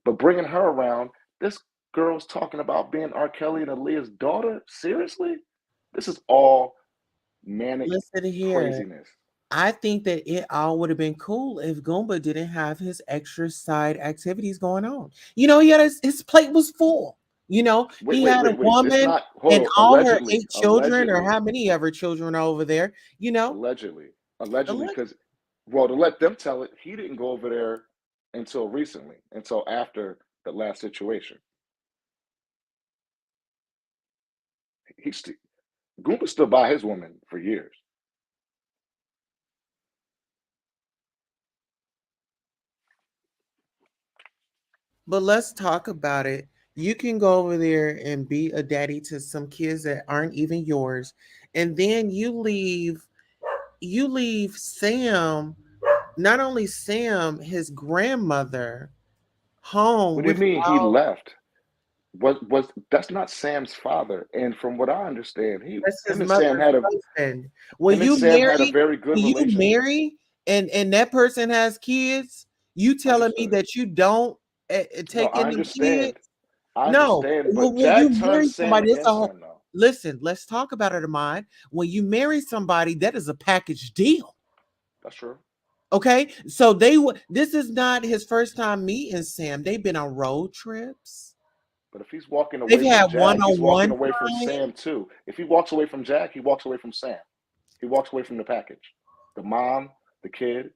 But bringing her around, this girl's talking about being R. Kelly and Aaliyah's daughter? Seriously? This is all manic craziness. I think that it all would have been cool if Goomba didn't have his extra side activities going on. You know, he had his plate was full. You know, he had a woman and all her 8 children, or how many of her children are over there. You know, allegedly, because to let them tell it, he didn't go over there until recently, until after the last situation. Goomba stood by his woman for years. But let's talk about it. You can go over there and be a daddy to some kids that aren't even yours, and then you leave Sam, not only Sam, his grandmother, home What do you with mean he left? Was That's not Sam's father? And from what I understand, that's his him and Sam mother's had a husband. him and Sam had a very good When you relationship. marry and that person has kids, you telling me Understood. that you don't No, take I in them kids? understand. I No. understand, but When you Jag turned marry Sam somebody, it's a against whole him though. listen, let's talk about it, Ahmad. When you marry somebody, that is a package deal. That's true. Okay, so this is not his first time meeting Sam. They've been on road trips. But if he's walking They've away from had Jag, he's walking one-on-one away from time. Sam too. If he walks away from Jag, he walks away from Sam. He walks away from the package. The mom, the kid,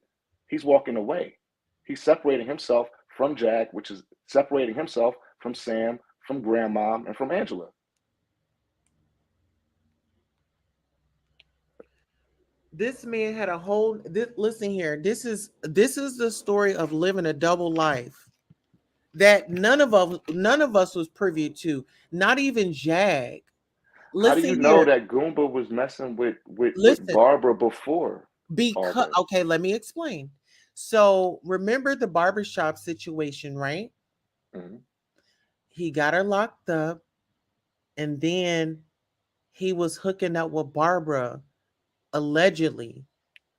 he's walking away. He's separating himself from Jag, which is separating himself from Sam, from Grandmom, and from Angela. This man had a whole listen here. This is the story of living a double life that none of us was privy to. Not even Jag. How do you Listen know here. that Goomba was messing with Listen. Barbara before all Because this? okay, let me explain. So remember the barbershop situation, right? Mhm. He got her locked up, and then he was hooking up with Barbara allegedly.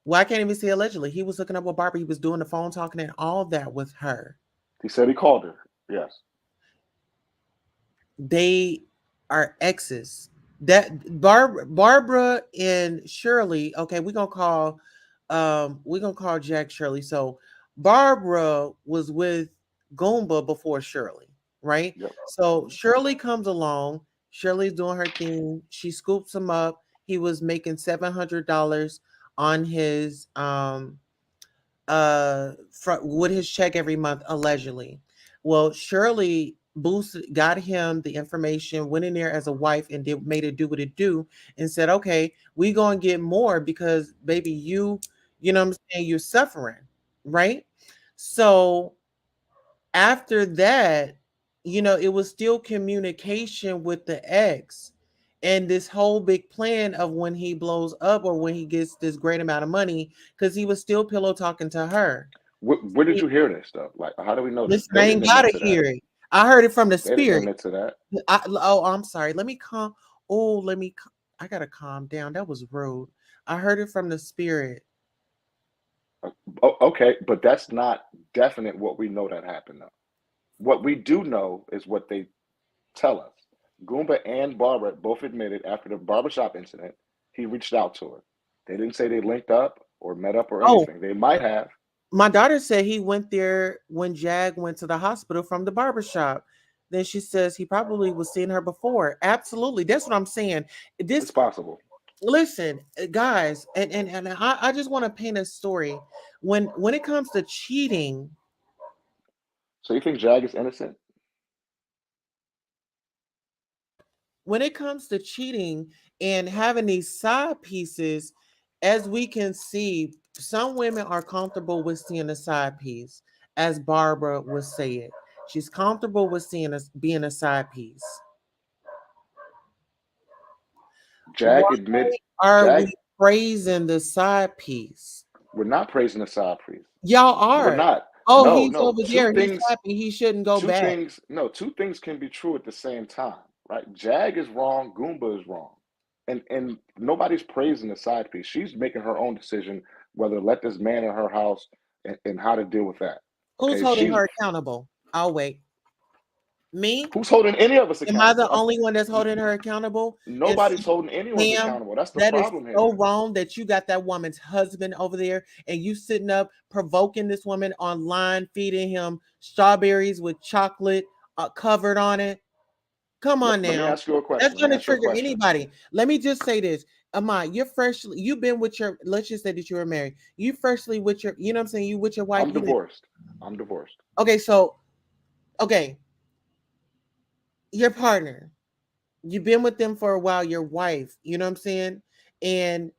Well, I can't even say allegedly. He was hooking up with Barbara. He was doing the phone talking and all that with her. He said he called her. Yes. They are exes. That Barbara and Shirley. Okay, we're gonna call Jack Shirley. So Barbara was with Goomba before Shirley, right? Yep. So Mhm. Shirley comes along. Shirley's doing her thing. She scoops him up. He was making $700 on his with his check every month allegedly. Well, Shirley boosted got him the information, went in there as a wife and made it do what it do, and said, okay, we gonna get more because baby, you know what I'm saying, you're suffering, right? So after that, it was still communication with the ex and this whole big plan of when he blows up or when he gets this great amount of money, because he was still pillow talking to her. Where did you hear this stuff? Like, how do we know this? Listen, They I didn't ain't gotta admit to that. hear it. I heard it from the They didn't spirit. admit to that. I'm sorry. Let me calm. Oh, I gotta calm down. That was rude. I heard it from the spirit. Okay, but that's not definite what we know that happened though. What we do know is what they tell us. Goomba and Barbara both admitted after the barbershop incident, he reached out to her. They didn't say they linked up or met up or Oh, anything. They might have. my daughter said he went there when Jag went to the hospital from the barbershop. Then she says he probably was seeing her before. Absolutely. That's what I'm saying. It's This possible. listen, guys, and I just want to paint a story. When it comes to cheating, So you think Jag is innocent? when it comes to cheating and having these side pieces, as we can see, some women are comfortable with seeing a side piece, as Barbara would say it. She's comfortable with seeing us being a side piece. Why Jag admit are we Jag. praising the side piece? We're not praising the side piece. Y'all We're are. not. Oh, No, he's no. over there. He's happy. He shouldn't go Two back. things. No, two things can be true at the same time, right? Jag is wrong. Goomba is wrong, and nobody's praising the side piece. She's making her own decision whether to let this man in her house and how to deal with that. Who's Okay, holding her accountable? I'll wait. Me? who's holding any of us Am I the accountable? only one that's holding her accountable? And Nobody's holding anyone's Sam, accountable. That's the that is problem so here. wrong that you got that woman's husband over there and you sitting up provoking this woman online, feeding him strawberries with chocolate covered on it. Come on Let me now. ask you a That's question. Let going me to ask you a trigger question. anybody. Let me just say this. Amai, you've been with your, let's just say that you were married. You freshly with your, you know what I'm saying? You with your wife. I'm You live. divorced. I'm divorced. Okay, so, okay, your partner. You've been with them for a while, your wife, you know what I'm saying? And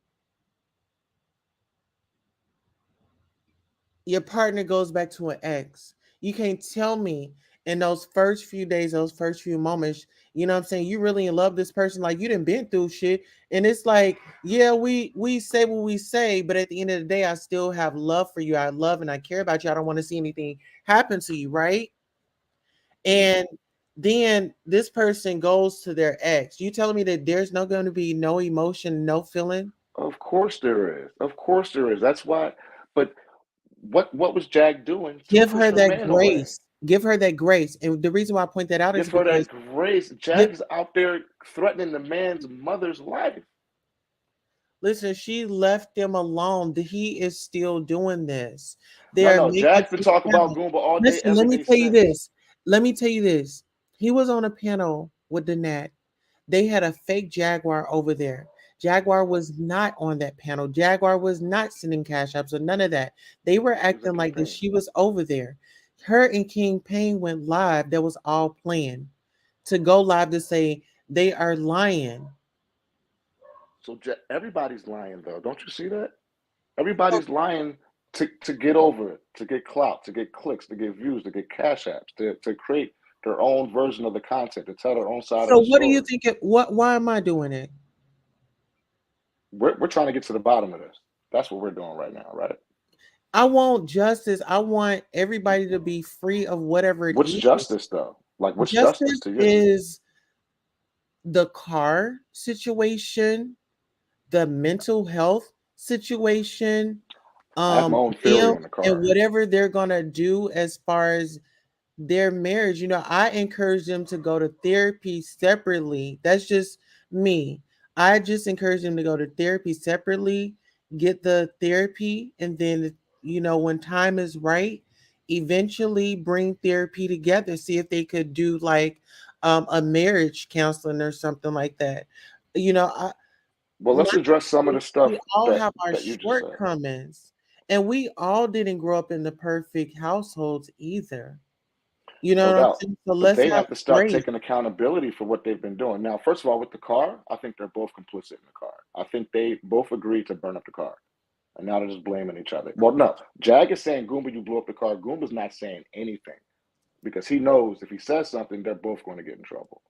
your partner goes back to an ex. You can't tell me in those first few days, those first few moments, you know what I'm saying, you really in love this person, like you done been through shit. And it's like, yeah, we say what we say, but at the end of the day, I still have love for you. I love and I care about you. I don't want to see anything happen to you, right? And then this person goes to their ex. You telling me that there's not going to be no emotion, no feeling? Of course there is. Of course there is. That's why. But what was Jag doing to Give push her her that man away? grace. Give her that grace. And the reason why I point that out is Give her because that grace. give, Jag's out there threatening the man's mother's life. listen, she left them alone. He is still doing this. No, They're no. making Jag's been fake talking about panels. Goomba all day, Listen, let every me day tell you since. this. Let me tell you this. He was on a panel with the Nat. They had a fake Jaguar over there. Jaguar was not on that panel. Jaguar was not sending cash apps or none of that. They were She was a acting like that campaign. she was over there. Her and King Payne went live. That was all planned to go live to say they are lying. So everybody's lying, though. Don't you see that? So, Everybody's lying to get over it, to get clout, to get clicks, to get views, to get cash apps, to create their own version of the content, to tell their own side of so the what do you story. think? Why am I doing it? We're trying to get to the bottom of this. That's what we're doing right now, right? I want justice. I want everybody to be free of whatever it What's is. justice, though? Like, what's justice Justice to you? is the car situation, the mental health situation, I have my own them theory in the and car. whatever they're gonna do as far as their marriage. I encourage them to go to therapy separately. That's just me. I just encourage them to go to therapy separately, get the therapy, and then, when time is right, eventually bring therapy together. See if they could do like a marriage counseling or something like that. I, Well, let's like address some of the stuff we all that have our that you just said. shortcomings, and we all didn't grow up in the perfect households either. You know No what I'm doubt. saying? So But let's they have have to start grace. taking accountability for what they've been doing. Now, first of all, with the car, I think they're both complicit in the car. I think they both agreed to burn up the car. And now they're just blaming each other. Well, no. Jag is saying, Goomba, you blew up the car. Goomba's not saying anything because he knows if he says something, they're both going to get in trouble.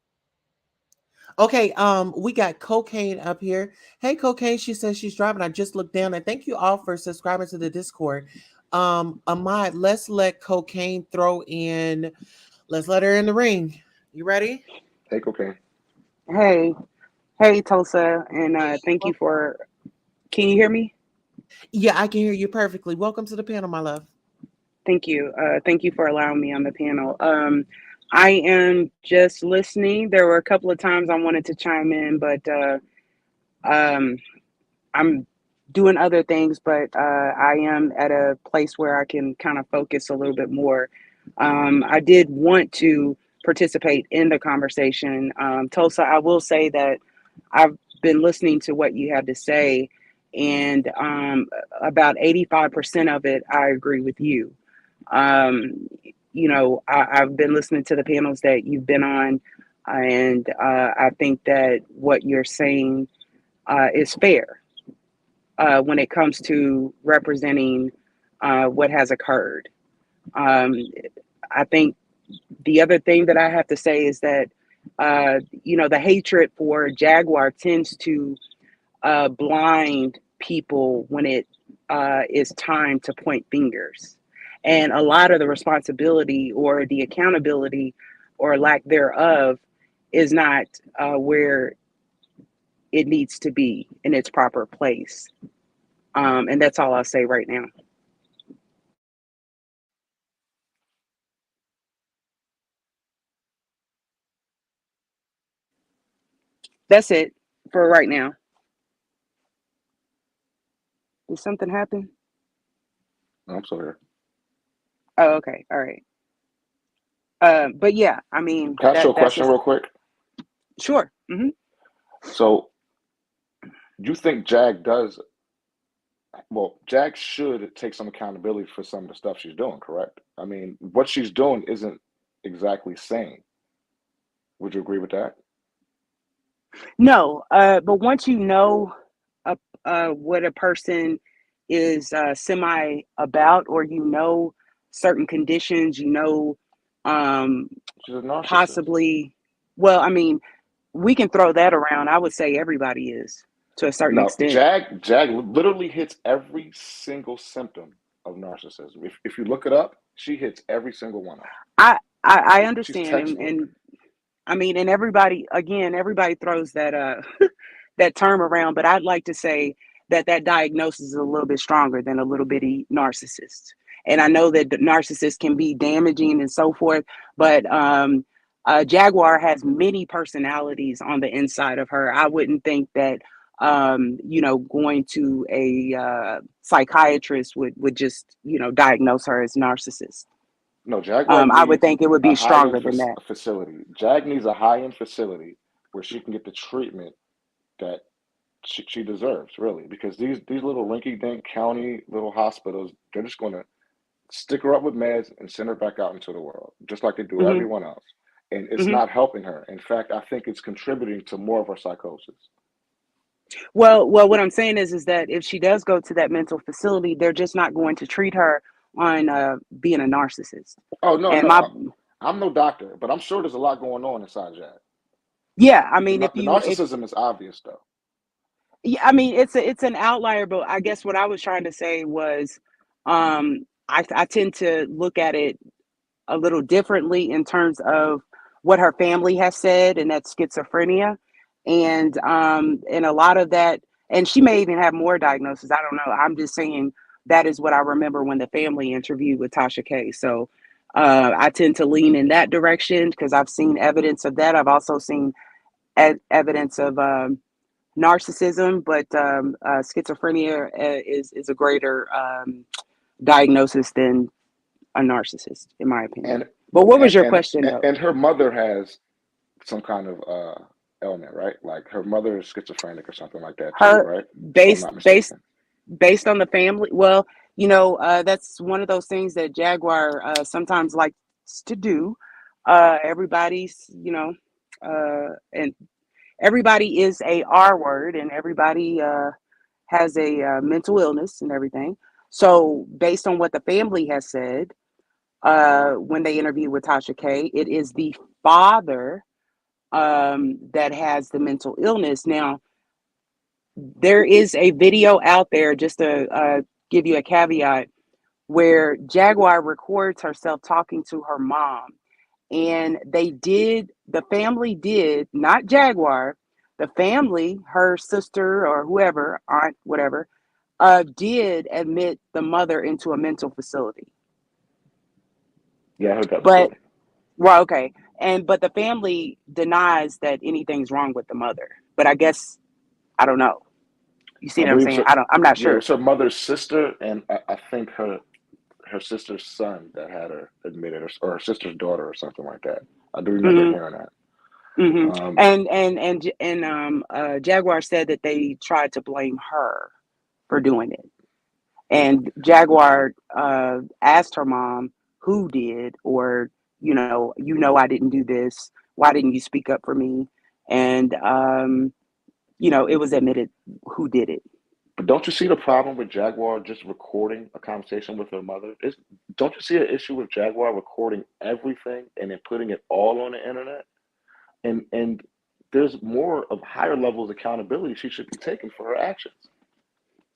Okay, we got Cocaine up here. Hey, Cocaine, she says she's driving. I just looked down, and thank you all for subscribing to the Discord. Ahmad, let's let Cocaine throw in. Let's let her in the ring. You ready? Hey, cocaine. Hey, hey, Tulsa, and thank you Well, for. Can you hear me? yeah, I can hear you perfectly. Welcome to the panel, my love. Thank you. Thank you for allowing me on the panel. I am just listening. There were a couple of times I wanted to chime in, but um, I'm doing other things. But I am at a place where I can kind of focus a little bit more. I did want to participate in the conversation. Tulsa, I will say that I've been listening to what you have to say, and about 85% of it, I agree with you. I've been listening to the panels that you've been on, and I think that what you're saying is fair when it comes to representing what has occurred. Um, I think the other thing that I have to say is that, the hatred for Jaguar tends to blind people when it is time to point fingers. And a lot of the responsibility or the accountability or lack thereof is not where it needs to be in its proper place. And that's all I'll say right now. That's it for right now. Did something happen? No, I'm still here. Oh, okay. All right. But yeah, I mean, Can I ask you a that's question just real quick? sure. So, you think Jag does, well, Jag should take some accountability for some of the stuff she's doing, correct? I mean, what she's doing isn't exactly sane. Would you agree with that? No, but once you know what a person is semi about, or you know certain conditions, you know, She's a narcissist. possibly, well, I mean, we can throw that around. I would say everybody is to a certain No, extent. Jag literally hits every single symptom of narcissism. If you look it up, she hits every single one of them. I She's understand, textbook. and I mean, and everybody, again, everybody throws that that term around, but I'd like to say that that diagnosis is a little bit stronger than a little bitty narcissist. And I know that the narcissist can be damaging and so forth, but Jaguar has many personalities on the inside of her. I wouldn't think that you know, going to a psychiatrist would just, you know, diagnose her as narcissist. No, Jaguar I would needs think it would a be high-end stronger than that. facility. Jag needs a high-end facility where she can get the treatment that she deserves, really, because these little rinky-dink county little hospitals, they're just going to stick her up with meds and send her back out into the world, just like they do Hmm. everyone else. And it's Hmm. not helping her. In fact, I think it's contributing to more of her psychosis. Well, what I'm saying is that if she does go to that mental facility, they're just not going to treat her on being a narcissist. Oh, no, And my, no. I'm no doctor, but I'm sure there's a lot going on inside Jag. yeah, I mean, The narcissism is obvious, though. yeah, I mean, it's an outlier, but I guess what I was trying to say was, I tend to look at it a little differently in terms of what her family has said, and that's schizophrenia, and a lot of that, and she may even have more diagnoses. I don't know. I'm just saying that is what I remember when the family interviewed with Tasha K. So I tend to lean in that direction because I've seen evidence of that. I've also seen evidence of narcissism, but schizophrenia is a greater diagnosis than a narcissist, in my opinion. And But what was and your and question, though? and her mother has some kind of ailment, right? Like her mother is schizophrenic or something like that too, Her right? If I'm based not based mistaken. based on the family. Well, you know, that's one of those things that Jaguar sometimes likes to do. Everybody's, you know, and everybody is a R word, and everybody has a mental illness and everything. So, based on what the family has said, when they interviewed with Tasha K, it is the father that has the mental illness. Now, there is a video out there, just to give you a caveat, where Jaguar records herself talking to her mom. And the family did, not Jaguar, the family, her sister or whoever, aunt, whatever, did admit the mother into a mental facility. Yeah, I heard that But before. well, okay. But the family denies that anything's wrong with the mother. But I guess I don't know. You see I what I'm believe saying? so. I'm not Yeah, it sure. was her mother's sister, and I think her sister's son that had her admitted, or her sister's daughter, or something like that. I do remember Hmm. hearing that. Hmm. Um, And Jaguar said that they tried to blame her for doing it. And Jaguar asked her mom who did, or you know, I didn't do this. Why didn't you speak up for me? And you know, it was admitted who did it. but don't you see the problem with Jaguar just recording a conversation with her mother? Don't you see an issue with Jaguar recording everything and then putting it all on the internet? And there's more of higher levels of accountability she should be taking for her actions.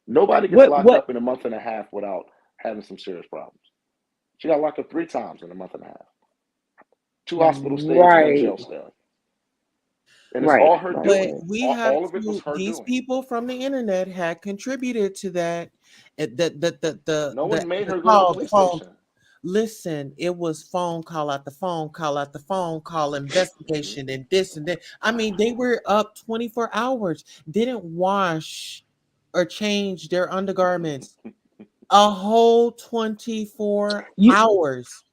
Nobody gets What locked what up in a month and a half without having some serious problems. She got locked up 3 times in a month and a half, 2 hospital stays, one Right, jail stay, and it's right, all her right, But doing. right. we have All of it was to, her these doing. people from the internet had contributed to that. No one made The her go to the call, the police phone. station. Listen, it was phone call after phone call after phone call, Hmm. investigation and this and that. I mean, they were up 24 hours, didn't wash or change their undergarments a whole 24 You hours.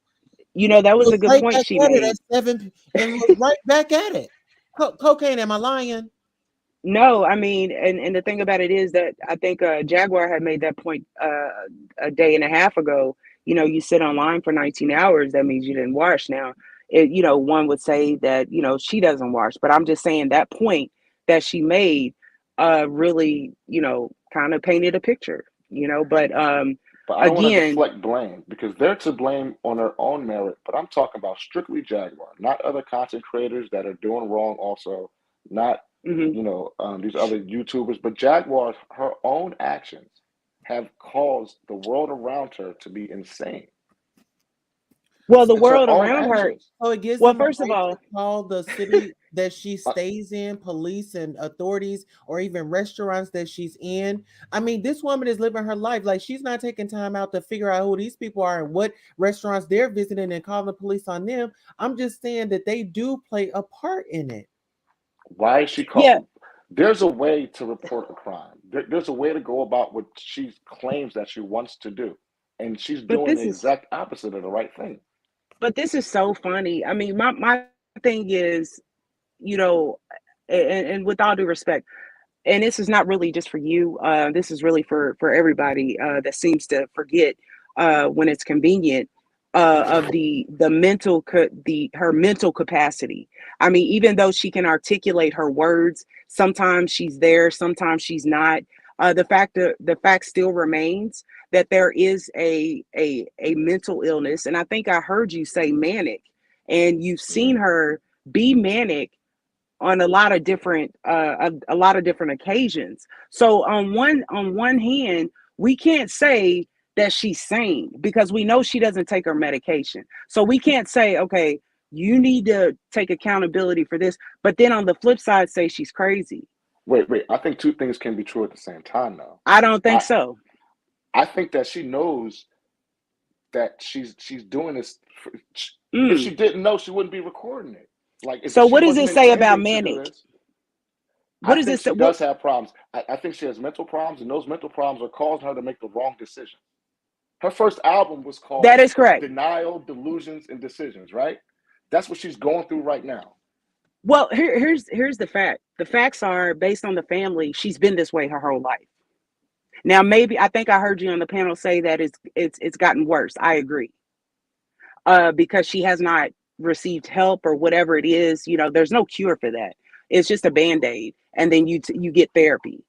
you know, that was Was a good right point back she at it made. at 7 and was right back at it. Cocaine, am I lying? No, I mean, and the thing about it is that I think Jaguar had made that point a day and a half ago. You know, you sit online for 19 hours, that means you didn't wash. Now, you know, one would say that, you know, she doesn't wash, but I'm just saying that point. that she made really, kind of painted a picture, but But I don't want to again, deflect blame because they're to blame on their own merit. But I'm talking about strictly Jaguar, not other content creators that are doing wrong. Also, not mhm. these other YouTubers, but Jaguar, her own actions have caused the world around her to be insane. Well, the It's her world own around her. actions. So it gives Well, them the first of right to all, call the city that she Uh, stays in, police and authorities, or even restaurants that she's in. I mean, this woman is living her life. Like, she's not taking time out to figure out who these people are and what restaurants they're visiting and calling the police on them. I'm just saying that they do play a part in it. Why is she yeah, called? There's a way to report a crime. There's a way to go about what she claims that she wants to do, and she's but doing the this is exact opposite of the right thing. but this is so funny. I mean, my thing is, you know, and with all due respect, and this is not really just for you. This is really for everybody that seems to forget when it's convenient of the her mental capacity. I mean, even though she can articulate her words, sometimes she's there, sometimes she's not. The fact still remains that there is a mental illness, and I think I heard you say manic, and you've Yeah. seen her be manic on a lot of different occasions. So on one hand, we can't say that she's sane because we know she doesn't take her medication. So we can't say, okay, you need to take accountability for this, but then on the flip side say she's crazy. Wait. I think two things can be true at the same time, though. I don't think I so. I think that she knows that she's doing this. If Mm. she didn't know, she wouldn't be recording it. Like if So she what does wasn't it say about intending to do manic? this, I What does think it say? she What does have problems. I think she has mental problems, and those mental problems are causing her to make the wrong decision. Her first album was that called is correct. Denial, Delusions, and Decisions, right? That's what she's going through right now. Well, here's the fact. The facts are based on the family. She's been this way her whole life. Now, maybe I think I heard you on the panel say that it's gotten worse. I agree. Because she has not received help or whatever it is. There's no cure for that. It's just a band-aid, and then you get therapy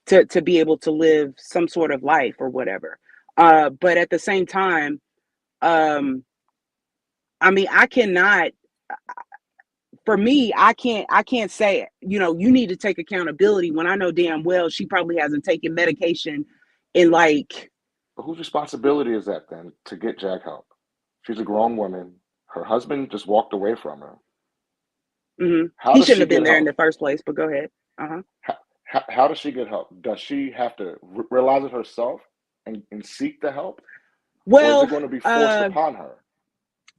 to be able to live some sort of life or whatever. But at the same time, um, I mean, I cannot. For me, I can't say, you need to take accountability when I know damn well she probably hasn't taken medication in like. But whose responsibility is that then to get Jag help? She's a grown woman. Her husband just walked away from her. How He does shouldn't she have been get there in help? the first place, but go ahead. Uh-huh. How does she get help? Does she have to realize it herself and seek the help? Or is it Well, going to be forced upon her?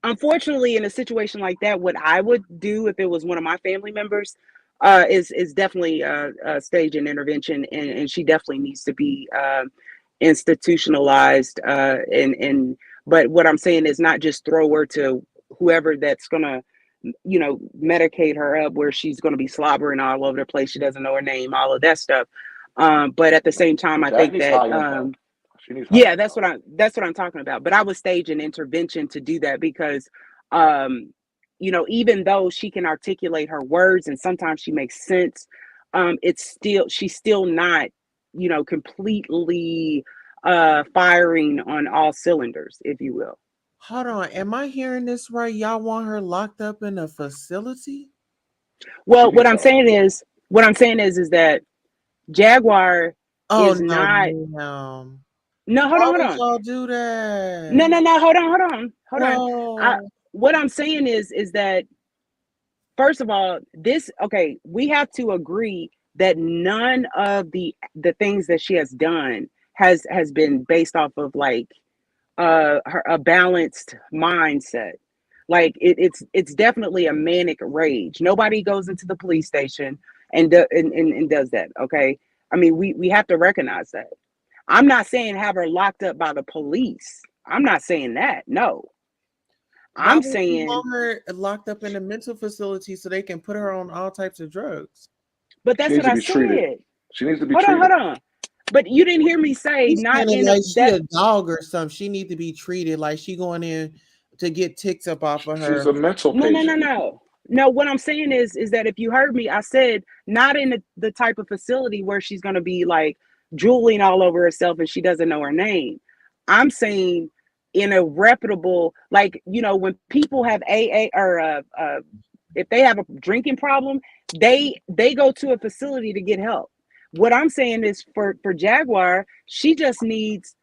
unfortunately, in a situation like that, what I would do if it was one of my family members is definitely stage an intervention, and she definitely needs to be institutionalized. And but what I'm saying is not just throw her to whoever that's gonna medicate her up where she's gonna be slobbering all over the place. She doesn't know her name, all of that stuff. But at the No, same time, I Jag think needs that high end help. She needs high yeah, end help. that's what I'm talking about. But I would stage an intervention to do that because um even though she can articulate her words and sometimes she makes sense, she's still not, completely firing on all cylinders, if you will. Hold on. Am I hearing this right? Y'all want her locked up in a facility? She Well, needs help. what I'm saying is that Jaguar Oh is no, not. ma'am. No, hold on, Why hold would on. y'all do that? No, hold on. No. What I'm saying is that first of all, okay, we have to agree that none of the things that she has done has been based off of like a balanced mindset. Like it's definitely a manic rage. Nobody goes into the police station and does that. Okay, I mean we have to recognize that. I'm not saying have her locked up by the police. I'm not saying that. No, Why I'm would you saying, want her locked up in a mental facility so they can put her on all types of drugs? but She that's needs what to I be treated. said. She needs to be Hold on, hold treated. on. But you didn't hear me say She's not kind of in like she that. a dog or something. She need to be treated like she going in to get ticks up off of She's her. a mental No, no, no, patient. no. No, what I'm saying is that if you heard me, I said not in the type of facility where she's going to be like drooling all over herself and she doesn't know her name. I'm saying in a reputable, like, you know, when people have AA or if they have a drinking problem, they go to a facility to get help. What I'm saying is for Jaguar, she just needs,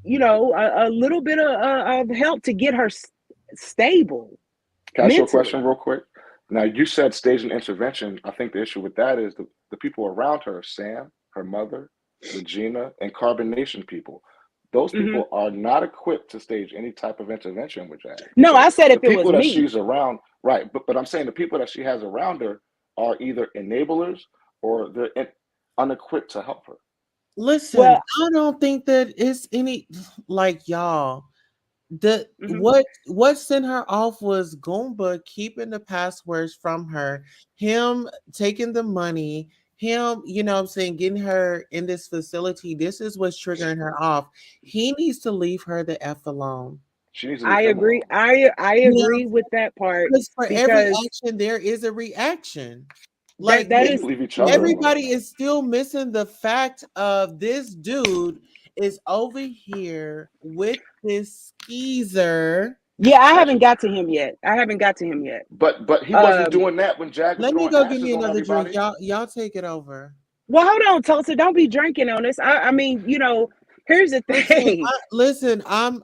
you know, a little bit of help to get her stable Can I ask you a mentally. question real quick? Now, you said stage and intervention. I think the issue with that is the people around her, Sam, her mother, Regina, and Carbonation people. Those Hmm. people are not equipped to stage any type of intervention with Jag. No, I So said the if it was people that me. she's around, right? But I'm saying the people that she has around her are either enablers or they're unequipped to help her. Listen, Well, I don't think that it's any like y'all. The mhm. what sent her off was Goomba keeping the passwords from her, him taking the money, him, you know what I'm saying, getting her in this facility. This is what's triggering her off. He needs to leave her the F alone. She needs to leave I him agree. alone. I You know, agree with that part because for every because action there is a reaction. that Like that They is can leave each other mhm. alone. everybody is still missing the fact of this dude is over here with this skeezer. Yeah, I haven't Actually, got to him yet. I haven't got to him yet. but he wasn't Um, doing that when Jag was Let me throwing go give me ashes on another drink. everybody. Y'all take it over. well, hold on, Tulsa. Don't be drinking on this. I mean, you know, here's the thing. Listen, I'm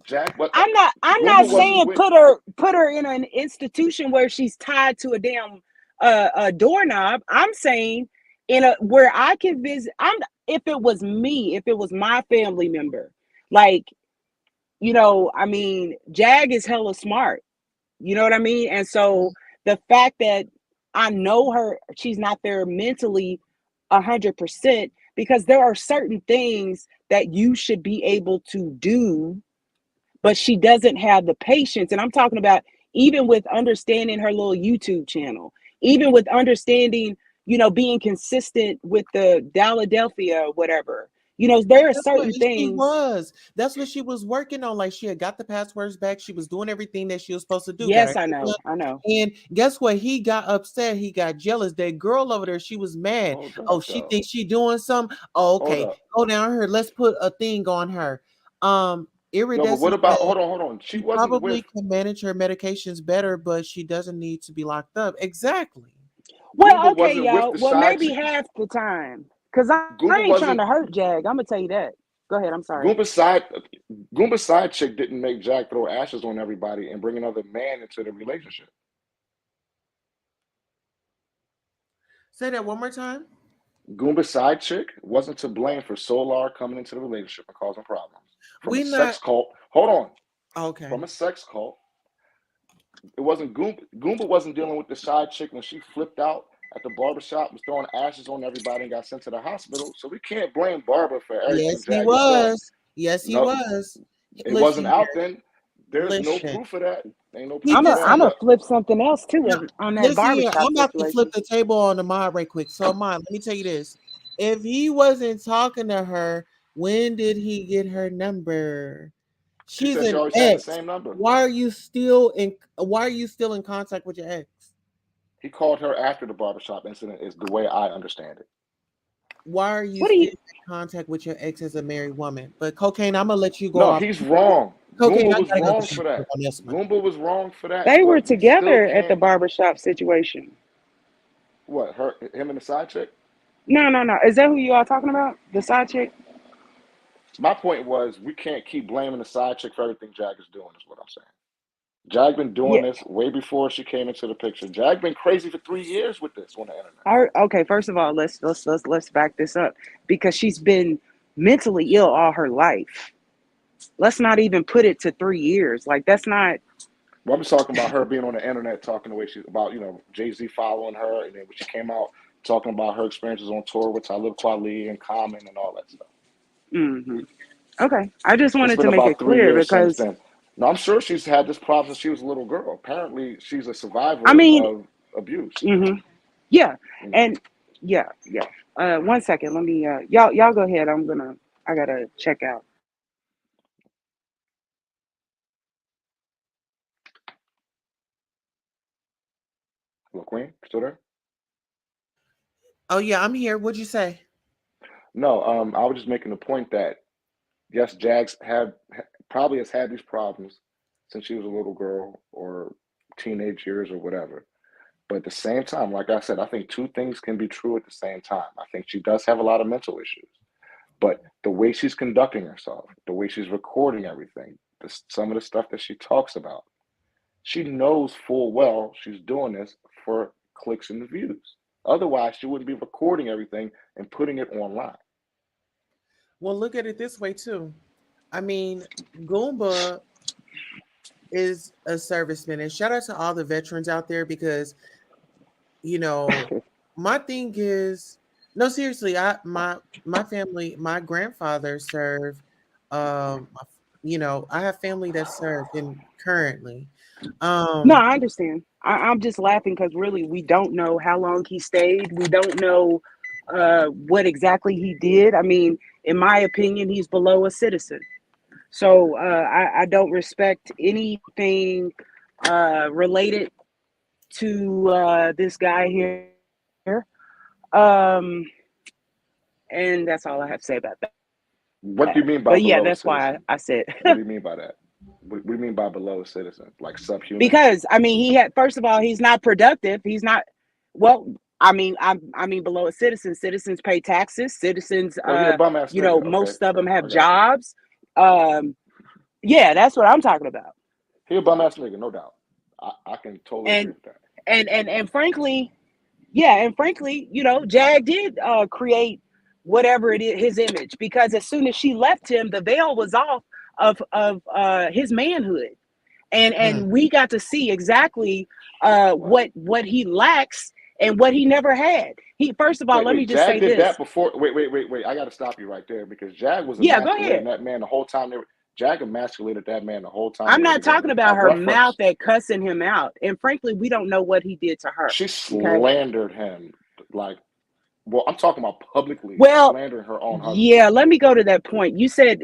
Jag, what I'm not Goomba wasn't saying with. put her in an institution where she's tied to a damn a doorknob. I'm saying in a where I can visit. I'm if it was me, if it was my family member, like, you know, I mean, Jag is hella smart. You know what I mean? And so the fact that I know her, she's not there mentally 100%, because there are certain things that you should be able to do, but she doesn't have the patience. And I'm talking about even with understanding her little YouTube channel, even with understanding, you know, being consistent with the Philadelphia or whatever. You know, there are That's what certain she things. was. That's what she was working on. Like she had got the passwords back. She was doing everything that she was supposed to do. Got her Yes, I know. haircut. I know. And guess what? He got upset. He got jealous. That girl over there, she was mad. Hold Oh, up, she though. thinks she doing something. Oh, Hold okay. up. Go down here. Let's put a thing on her. No, but what Iridescent about? said Hold on. She she wasn't with probably can manage her medications better, but she doesn't need to be locked up. Exactly. Well, Goomba. okay, Wasn't with y'all. the Well, side maybe chick. half the time. Because I Goomba ain't trying wasn't. to hurt Jag. I'm going to tell you that. Go ahead. I'm sorry. Goomba's side. Goomba's side chick didn't make Jack throw ashes on everybody and bring another man into the relationship. Say that one more time. Goomba's side chick wasn't to blame for Solar coming into the relationship and causing problems from a We not sex cult. Hold on, okay. from a sex cult. It wasn't Goomba. Goomba wasn't dealing with the side chick when she flipped out at the barbershop, was throwing ashes on everybody and got sent to the hospital. So we can't blame Barbara for everything Yes, he Jag is doing. was. Yes, he No, was. it wasn't Listen out here. then. There's no Listen. proof of that. Ain't no He proof I'm of a, just that. I'm said, a But flip something else too no, on that listen here. barbershop I'm about to flip situation. the table on the mod right quick. So, mod, let me tell you this. If he wasn't talking to her, when did he get her number? she She's said she an always had the ex. same number. Why are you still in contact with your ex? He called her after the barbershop incident, is the way I understand it. Why are you What do still you? in contact with your ex as a married woman? But cocaine, I'm gonna let you go No, off. he's wrong. Cocaine, Goomba I was gotta go wrong get for you that. on this one. Goomba was wrong for that, They were but we still together at the can't. barbershop situation. What, him and the side chick? No, no, no. Is that who you are talking about? The side chick? My point was we can't keep blaming the side chick for everything Jag is doing, is what I'm saying. Jag been doing Yeah. this way before she came into the picture. Jag been crazy for 3 years with this on the internet. Okay. First of all, let's back this up because she's been mentally ill all her life. Let's not even put it to 3 years. Like that's not. Well, I'm just talking about her being on the internet talking the way she's about, Jay-Z following her, and then when she came out talking about her experiences on tour with Talib Kweli and Common and all that stuff. Hmm. Okay. I just It's wanted been to make it about three clear years since because then. Now, I'm sure she's had this problem since she was a little girl. Apparently, she's a I survivor mean, of abuse. hmm yeah, You know, and yeah, yeah. 1 second. Let me. Y'all go ahead. I gotta check out. Hello, Queen. Still there? Oh yeah, I'm here. What'd you say? No. I was just making the point that yes, Jags probably has had these problems since she was a little girl or teenage years or whatever. But at the same time, like I said, I think two things can be true at the same time. I think she does have a lot of mental issues, but the way she's conducting herself, the way she's recording everything, some of the stuff that she talks about, she knows full well she's doing this for clicks and views. Otherwise, she wouldn't be recording everything and putting it online. Well, look at it this way too. I mean, Goomba is a serviceman, and shout out to all the veterans out there because you know, my thing is no, seriously, my family, my grandfather served. Um, I have family that served in currently. No, Um, I understand. I'm just laughing because really we don't know how long he stayed. We don't know what exactly he did. I mean, in my opinion, he's below a citizen. So I don't respect anything related to this guy here. Um, and that's all I have to say about that. What do you mean by But yeah, below a that's why citizen? I said What do you mean by that? What do you mean by below a citizen? Like subhuman? because I mean he had first of all he's not productive. He's not well. I mean below a citizen. Citizens pay taxes. Citizens, Oh, he a bum ass nigga. Okay, most of them have I got you. jobs. Um, yeah, that's what I'm talking about. He a bum ass nigga, no doubt. I can totally agree And with that. and frankly, yeah, and frankly, Jag did create whatever it is, his image, because as soon as she left him, the veil was off of his manhood, mm, and we got to see exactly Well, what he lacks and what he never had. He First of all, let me wait. just Jag say did that this. before. Wait. I got to stop you right there because Jag was Yeah, go emasculating ahead. that man the whole time they were. Jag emasculated that man the whole time I'm they were not talking together. A about her mouth reference. at cussing him out, and frankly, we don't know what he did to her. She Okay. slandered him like. Well, I'm talking about publicly Well, slandering her own husband. yeah, let me go to that point. You said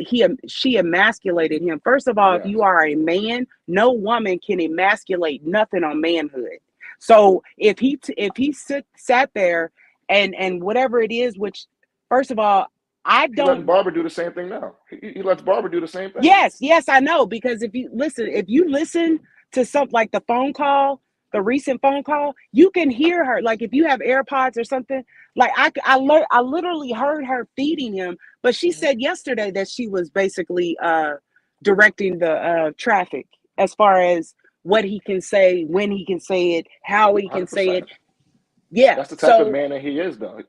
she emasculated him. First of all, if Yes. you are a man, no woman can emasculate nothing on manhood. So if he sat there and whatever it is, which first of all, I He letting don't. Barbara do the same thing now. He lets Barbara do the same thing. Yes, I know, because if you listen to something like the recent phone call, you can hear her. Like if you have AirPods or something, like I literally heard her feeding him. But she said yesterday that she was basically directing the traffic as far as what he can say, when he can say it, how he can say 100%. it. Yeah. That's the type of So man that he is, though,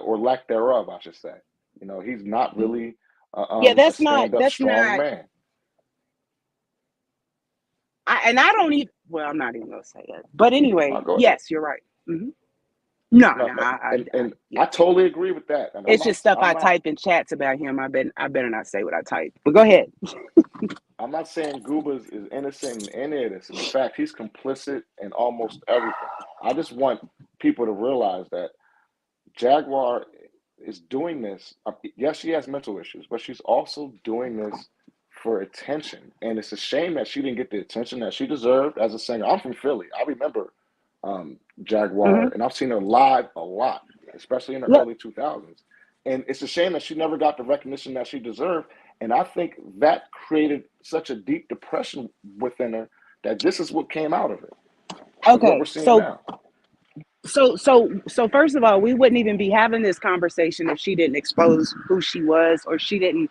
or lack thereof, I should say. He's not really yeah, a stand-up, that's strong not. man. I don't even. Well, I'm not even gonna say it. But anyway, Go ahead. yes, you're right. hmm No, No, and yeah. I totally agree with that. And It's just stuff I'm I not, type in chats about him. I better not say what I type. But go ahead. I'm not saying Goomba is innocent in any of this. In fact, he's complicit in almost everything. I just want people to realize that Jaguar is doing this. Yes, she has mental issues, but she's also doing this for attention. And it's a shame that she didn't get the attention that she deserved as a singer. I'm from Philly. I remember Jaguar, hmm and I've seen her live a lot, especially in the Look, early 2000s. And it's a shame that she never got the recognition that she deserved. And I think that created such a deep depression within her that this is what came out of it, and what we're okay, seeing now. so first of all, we wouldn't even be having this conversation if she didn't expose who she was, or she didn't,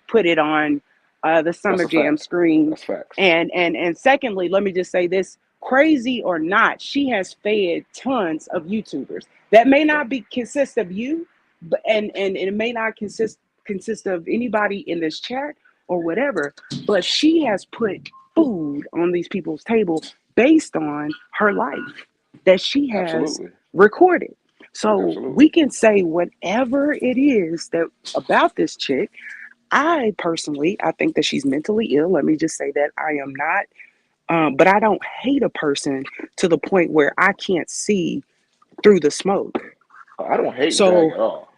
put it on the That's Summer a Jam fact. screen. That's facts. And secondly, let me just say this: crazy or not, she has fed tons of YouTubers that may not be consist of you, but and it may not consist of anybody in this chat or whatever, but she has put food on these people's table based on her life that she has Absolutely. recorded. So Absolutely. we can say whatever it is that about this chick. I personally, I think that she's mentally ill. Let me just say that I am not, but I don't hate a person to the point where I can't see through the smoke. I don't hate Jag So, at all.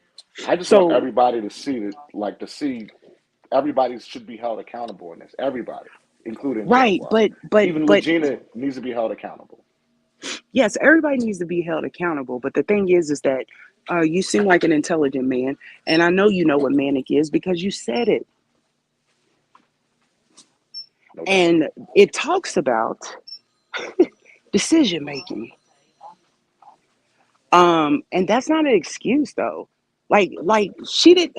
I just want so everybody to see that, like, to see everybody should be held accountable in this. Everybody, including right, Jaguar. but Even but Regina needs to be held accountable. Yes, everybody needs to be held accountable. But the thing is that you seem like an intelligent man, and I know you know what manic is because you said it. No doubt. And it talks about decision making. And that's not an excuse though. Like she did.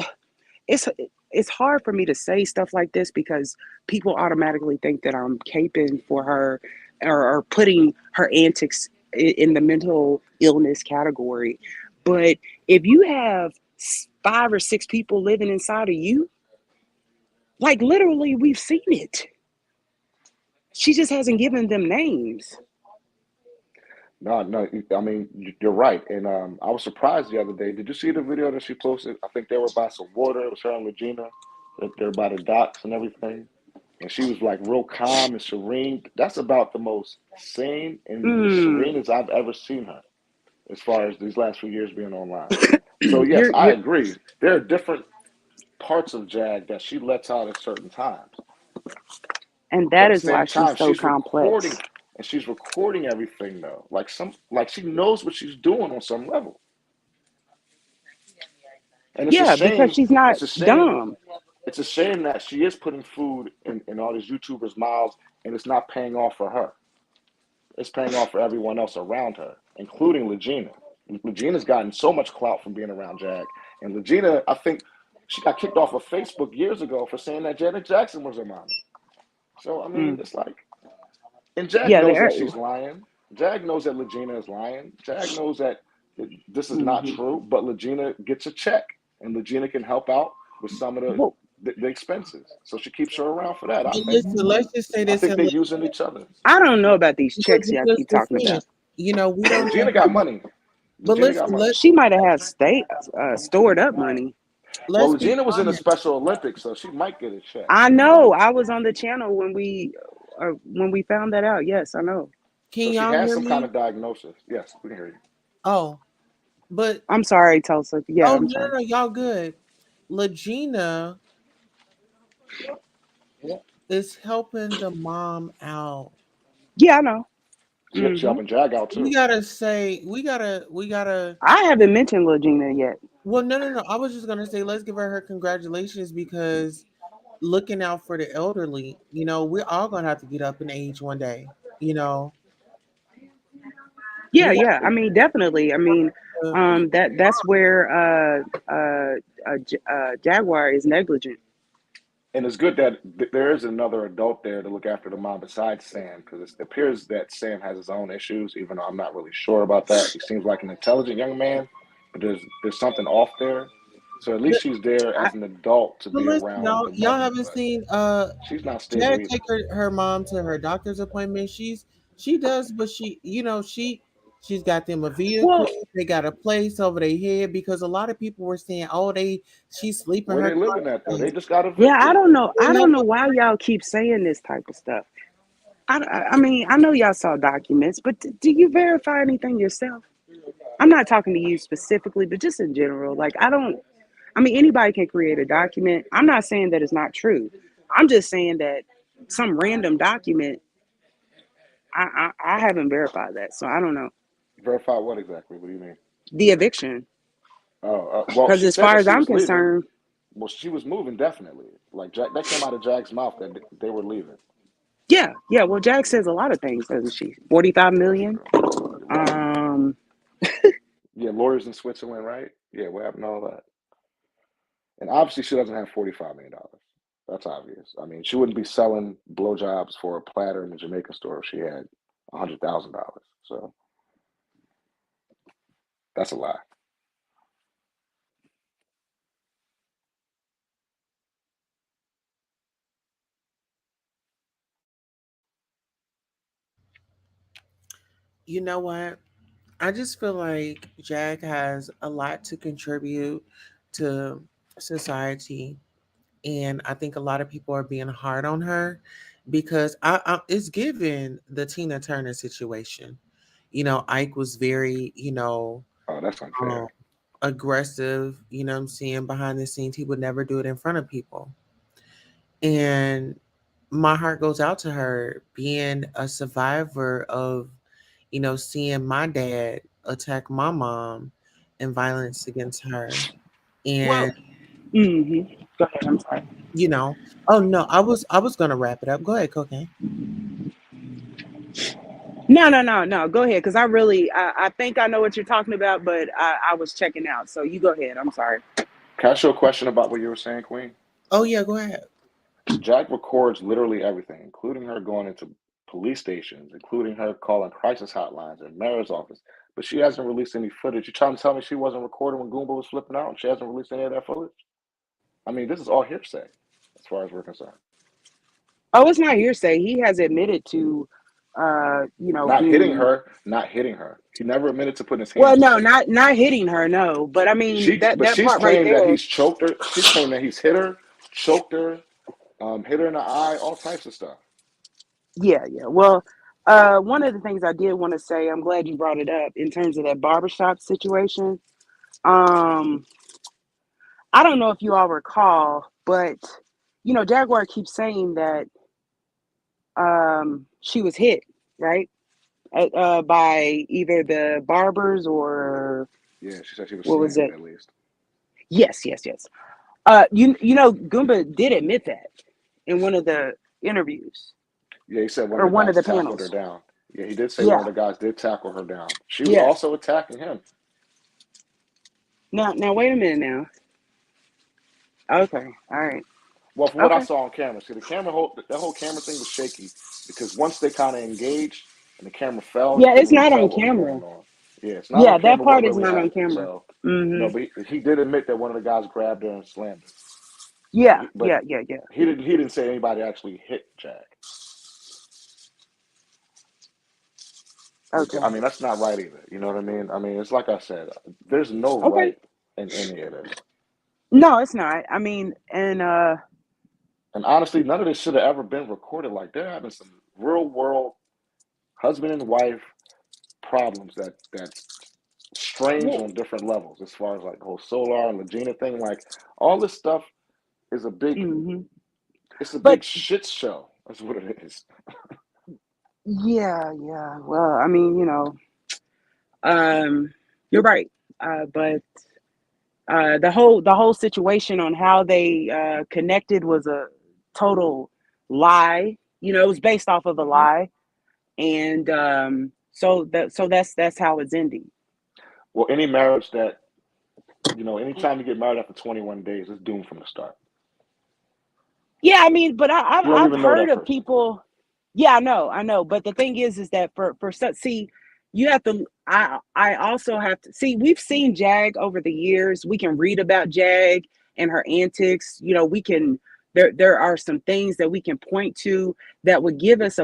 It's it's hard for me to say stuff like this because people automatically think that I'm caping for her or putting her antics in the mental illness category. But if you have 5 or 6 people living inside of you, like literally, we've seen it. She just hasn't given them names. No, no. I mean, you're right. And I was surprised the other day. Did you see the video that she posted? I think they were by some water. It was her and Regina. They're by the docks and everything. And she was like real calm and serene. That's about the most sane and Mm, serene as I've ever seen her as far as these last few years being online. So yes, I you're, agree. There are different parts of Jag that she lets out at certain times. and But that at the is why same she's time, so she's complex. recording and she's recording everything though. Like she knows what she's doing on some level. And it's a Yeah, because shame. she's not It's a shame. dumb. It's a shame that she is putting food in all these YouTubers' mouths and it's not paying off for her. It's paying off for everyone else around her, including Legina. Legina's gotten so much clout from being around Jag. And Legina, I think she got kicked off of Facebook years ago for saying that Janet Jackson was her mommy. So, I mean, Mm. it's like, and Jag Yeah, knows there. that she's lying. Jag knows that Legina is lying. Jag knows that this is not Mhm. true, but Legina gets a check and Legina can help out with some of Well, the expenses. So she keeps her around for that, I But think. listen, let's just say I this think and they're using each other. I don't know about these checks y'all because keep talking listen, about. we Now, don't know Regina got how. money. But Regina got listen, money. She might have had stored up money. Well, let's be Regina was in the honest. Special Olympics, so she might get a check. I know. I was on the channel when we found that out. Yes, I know. So Can she y'all has hear some kind me? of diagnosis. Yes, we can hear you. Oh, but I'm sorry, Tulsa. Yeah, oh I'm no, sorry. no, no, y'all good. Legina is helping the mom out. Yeah, I know. She Hmm. helping Jag out We too. gotta say, we gotta. I haven't mentioned Lil Gina yet. Well, no, no, no. I was just gonna say, let's give her congratulations because looking out for the elderly. We're all gonna have to get up in age one day. You know, Yeah, we got yeah. I mean, definitely. I mean, to. that's where Jaguar is negligent. And it's good that there is another adult there to look after the mom besides Sam, because it appears that Sam has his own issues, even though I'm not really sure about that. He seems like an intelligent young man, but there's something off there. So at least she's there I, as an adult to But be listen, around y'all, the y'all mother, haven't but seen she's not stable Chad either. take her mom to her doctor's appointment. She does, but she's got them a vehicle. well, They got a place over their head because a lot of people were saying, "Oh, she's sleeping Where her they car living at though? They keys." just got yeah. I evicted. don't know. I They don't have know why y'all keep saying this type of stuff. I mean, I know y'all saw documents, but do you verify anything yourself? I'm not talking to you specifically, but just in general. Like, I don't. I mean, anybody can create a document. I'm not saying that it's not true. I'm just saying that some random document. I haven't verified that, so I don't know Verify what exactly? What do you mean? the eviction. Oh, well, Because she as said far that as she I'm was leaving. concerned, Well, she was moving definitely. Like Jack, that came out of Jack's mouth that they were leaving. yeah, yeah. Well, Jack says a lot of things, doesn't she? 45 That's million. true. Right. Um, Yeah, lawyers in Switzerland, right? Yeah, what happened to all that? And obviously, she doesn't have $45 million. That's obvious. I mean, she wouldn't be selling blowjobs for a platter in the Jamaican store if she had $100,000. So that's a lie. You know what? I just feel like Jag has a lot to contribute to society, and I think a lot of people are being hard on her because it's given the Tina Turner situation. Ike was very, Oh, that's um, unfair. aggressive. What I'm saying, behind the scenes. He would never do it in front of people, and my heart goes out to her being a survivor of seeing my dad attack my mom and violence against her. And Go ahead. I'm sorry. oh no, I was gonna wrap it up. Go ahead, Cocaine. No. Go ahead, because I think I know what you're talking about, but I was checking out. So you go ahead. I'm sorry. Can I ask you a question about what you were saying, Queen? Oh yeah, go ahead. Jack records literally everything, including her going into police stations, including her calling crisis hotlines and mayor's office. But she hasn't released any footage. You trying to tell me she wasn't recording when Goomba was flipping out and she hasn't released any of that footage? I mean, this is all hearsay as far as we're concerned. Oh, it's not hearsay. He has admitted to, Not hitting being. her, not hitting her. He never admitted to putting his Well, hands on no, her. not hitting her. No, but I mean that that She's part right claimed that there. he's choked her. She's claimed that he's hit her, choked her, hit her in the eye, all types of stuff. Yeah. Well, one of the things I did want to say, I'm glad you brought it up in terms of that barbershop situation. Um, I don't know if you all recall, but Jaguar keeps saying that she was hit, right? By either the barbers or Yeah, she said she was what was slammed it? at least. Yes. Goomba did admit that in one of the interviews Yeah, he said one or of the one of guys the tackled her panels. down. Yeah, he did say one Yeah, of the guys did tackle her down. She was yeah. also attacking him. Now wait a minute now. Okay, all right. Well, from what I Okay. saw on camera, see that whole camera thing was shaky because once they kind of engaged and the camera fell, you Yeah, couldn't it's really not tell on what was camera. going on. Yeah, it's not on Yeah, that camera what part is really not on happened. camera. So, Mm-hmm. but he did admit that one of the guys grabbed her and slammed her. Yeah, But yeah. he didn't say anybody actually hit Jack. Which, Okay. I mean, that's not right either. You know what I mean? I mean, it's like I said, there's no Okay. right in any of this. No, it's not. I mean, and And honestly, none of this should have ever been recorded. Like they're having some real world husband and wife problems that's strange well, on different levels as far as like the whole Solar and Legina thing. Like all this stuff is hmm it's a but big shit show. That's what it is. yeah. Well, I mean, um, you're right. But the whole situation on how they connected was a total lie. It was based off of a Hmm. lie, and that's how it's ending. Well, any marriage that anytime you get married after 21 days, it's doomed from the start. Yeah, I mean, but You don't I've even know heard that of person. people. Yeah, I know. But the thing is that for such, see, you have to. I also have to see. We've seen Jag over the years. We can read about Jag and her antics. We can. There are some things that we can point to that would give us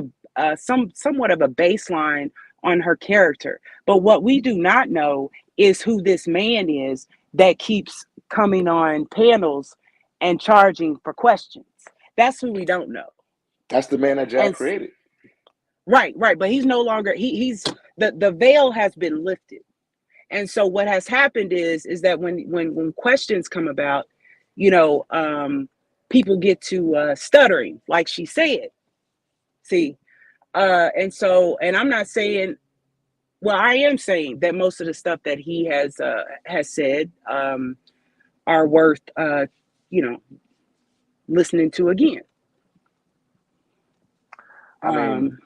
somewhat of a baseline on her character. But what we do not know is who this man is that keeps coming on panels and charging for questions. That's who we don't know. That's the man that Jack And created. right, but he's no longer he's the veil has been lifted. And so what has happened is that when questions come about, people get to stuttering, like she said. See, and I'm not saying, well, I am saying that most of the stuff that he has said are worth you know listening to again. I mean, Um,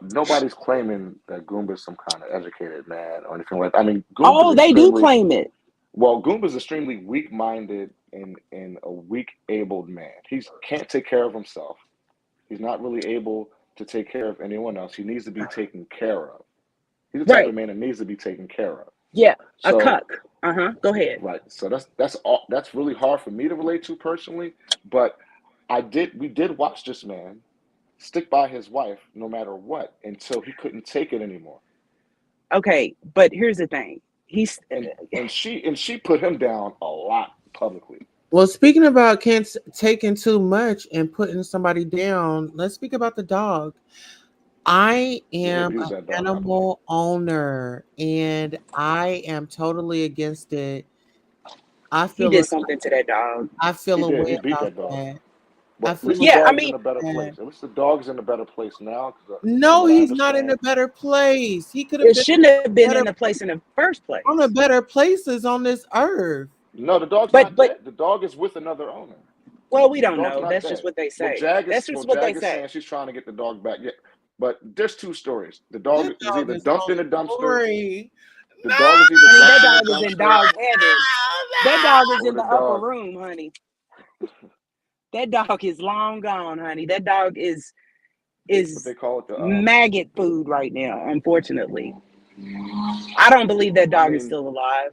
nobody's claiming that Goomba's some kind of educated man or anything like that. I mean, Goomba's oh, they do extremely claim it. well, Goomba's extremely weak-minded and a weak-abled man. He can't take care of himself. He's not really able to take care of anyone else. He needs to be taken care of. He's the type of Right. man that needs to be taken care of. Yeah. A cuck. So, Go ahead. right. So that's really hard for me to relate to personally. But we did watch this man stick by his wife no matter what until he couldn't take it anymore. Okay, but here's the thing. He's And she put him down a lot publicly. Well, speaking about kids taking too much and putting somebody down, let's speak about the dog. I Yeah, he am abused an that dog heavily. animal owner and I am totally against it. I he feel a did something to that dog. I feel He a did. He way beat about that dog. that. But at feel least the Yeah, I dog's mean, in a better place. bad. At least the dog's in a better place now, from No, what I he's not in a understand. better place. He could have it been shouldn't have been better in the place in the first place. on the better places on this earth. No, the dog's But not dead. The dog is with another owner. well, we The don't dog's know. not That's just dead. what they Well, say. That's just what they Jag is say. saying she's trying to get the dog back. Yeah, but there's two stories. The dog That was dog either is dumped so in a dumpster. boring. The No, dog is either Honey, that dumped in a dog is in dumpster, dog heaven. That dog is or in the the upper dog. room, honey. That dog is long gone, honey. That dog is What they is call it, the maggot food right now, unfortunately. I don't believe that I dog is mean, still alive.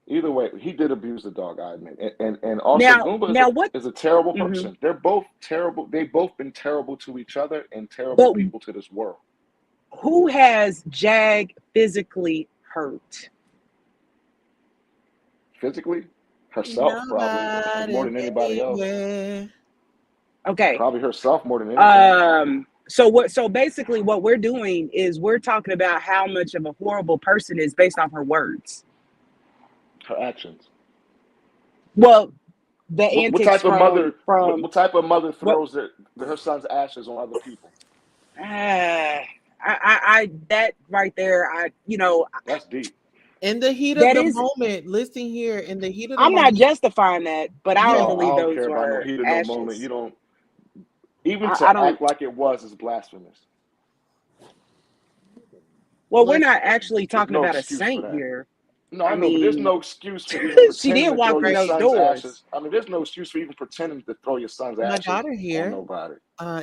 either way, he did abuse the dog, I admit. And also Now, Goomba now what? is a terrible hmm person. They're both terrible. They've both been terrible to each other and terrible But people to this world. who has Jag physically hurt? Physically, herself probably more nobody, than anybody else. baby. Okay. Probably herself more than anything. So basically what we're doing is we're talking about how much of a horrible person is based off her words. Her actions. Well, the What antics type of mother? from What type of mother what throws her son's ashes on other people? I that right there, That's deep. In the heat of that the is, moment, listen here, in the heat of the I'm not moment, justifying that, but I don't yeah, No, I believe don't those care about no were heat of no moment. ashes. You don't even I to don't. act like it was is blasphemous. Well, we're like, not actually There's talking no about a excuse for saint that. here. No, I I know, but there's mean, no excuse for even she pretending did to walk throw through your right. those son's doors. ashes. I mean, there's no excuse for even pretending to throw your son's My ashes daughter on here, nobody.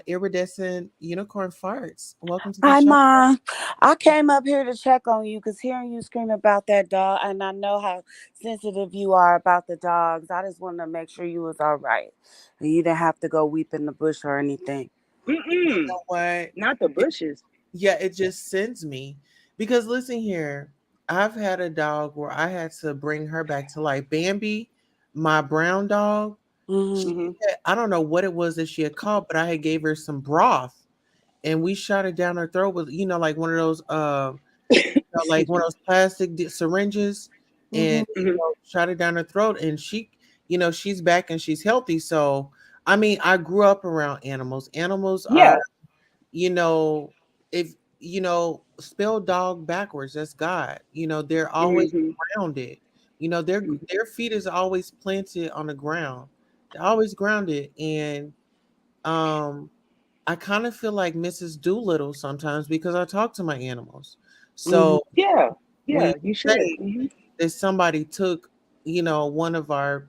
iridescent unicorn farts. Welcome to the Hi, show. Mom. I came up here to check on you because hearing you scream about that dog, and I know how sensitive you are about the dogs. I just wanted to make sure you was all right and you didn't have to go weep in the bush or anything. You Mm-mm, know what? not the bushes. Yeah, it just sends me because listen here, I've had a dog where I had to bring her back to life. Bambi, my brown dog, Hmm. she hmm I don't know what it was that she had caught, but I had gave her some broth and we shot it down her throat with like one of those like Excuse one me. of those plastic syringes Hmm. and hmm shot it down her throat and she she's back and she's healthy. So I mean, I grew up around animals. Animals are Yeah. you know, if spell dog backwards, that's God. They're always hmm grounded. Their feet is always planted on the ground. They're always grounded. And um I kind of feel like Mrs. Doolittle sometimes because I talk to my animals. Hmm. So Yeah. when Yeah. you You should. say that somebody took, one of our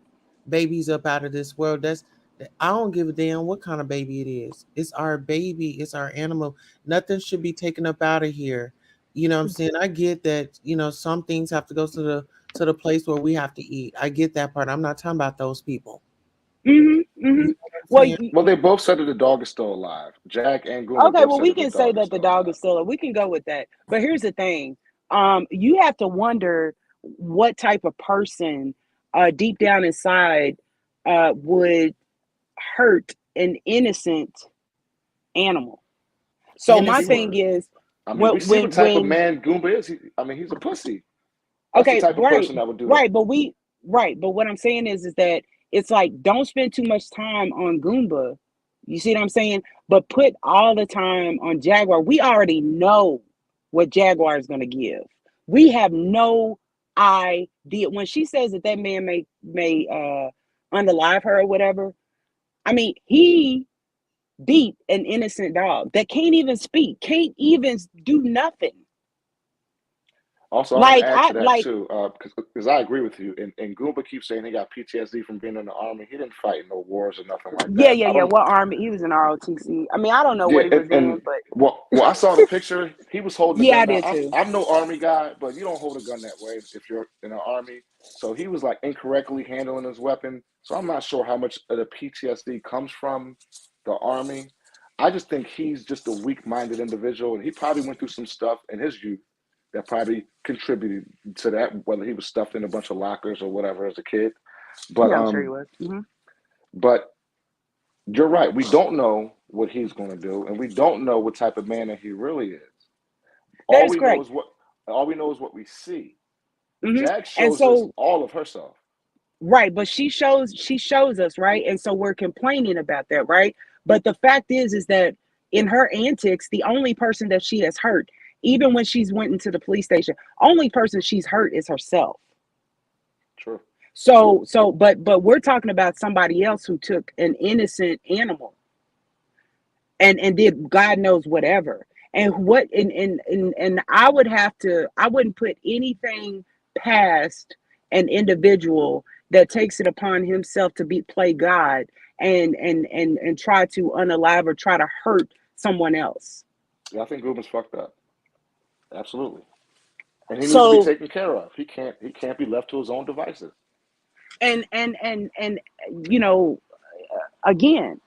babies up out of this world, I don't give a damn what kind of baby it is. It's our baby, it's our animal. Nothing should be taken up out of here. You know what I'm saying? I get that, some things have to go to the place where we have to eat. I get that part. I'm not talking about those people. hmm You hmm know what I'm Well, saying? Well, they both said that the dog is still alive. Jack and Goomba okay. both Well, said we that the can say dog is that the still dog alive. is still. We can go with that. But here's the thing. You have to wonder what type of person, deep down inside, would hurt an innocent animal. So my Innocent. thing is, I mean, we what see what when type of when man Goomba is. He's a pussy. That's the okay, type of right, person that would do that. right, but what I'm saying is that it's like don't spend too much time on Goomba. You see what I'm saying? But put all the time on Jaguar. We already know what Jaguar is going to give. We have no idea. When she says that that man may unalive her or whatever, I mean he beat an innocent dog that can't even speak, can't even do nothing. Also, I want to Like add I to that like too, because I agree with you. And Goomba keeps saying he got PTSD from being in the army. He didn't fight in no wars or nothing like yeah, that. yeah, I yeah. don't. What army? He was in ROTC. I mean, I don't know Yeah, what he was in, and but well, I saw the picture. He was holding a yeah, I gun. Now, did too. I'm no army guy, but you don't hold a gun that way if you're in the army. So he was like incorrectly handling his weapon. So I'm not sure how much of the PTSD comes from the army. I just think he's just a weak-minded individual, and he probably went through some stuff in his youth that probably contributed to that, whether he was stuffed in a bunch of lockers or whatever as a kid. But Yeah, I'm sure he was. but you're right. We don't know what he's going to do, and we don't know what type of man that he really is. That All is we know correct. is what all we know is what we see. hmm Jack And shows us so, all of herself. Right, but she shows us, right? And so we're complaining about that, right? But the fact is that in her antics, the only person that she has hurt, even when she's went into the police station, only person she's hurt is herself. True. But we're talking about somebody else who took an innocent animal and did God knows whatever. And I wouldn't put anything past an individual that takes it upon himself to play God and try to unalive or try to hurt someone else. Yeah, I think Goomba's fucked up. Absolutely. And he needs to be So taken care of. He can't be left to his own devices. and you know, again,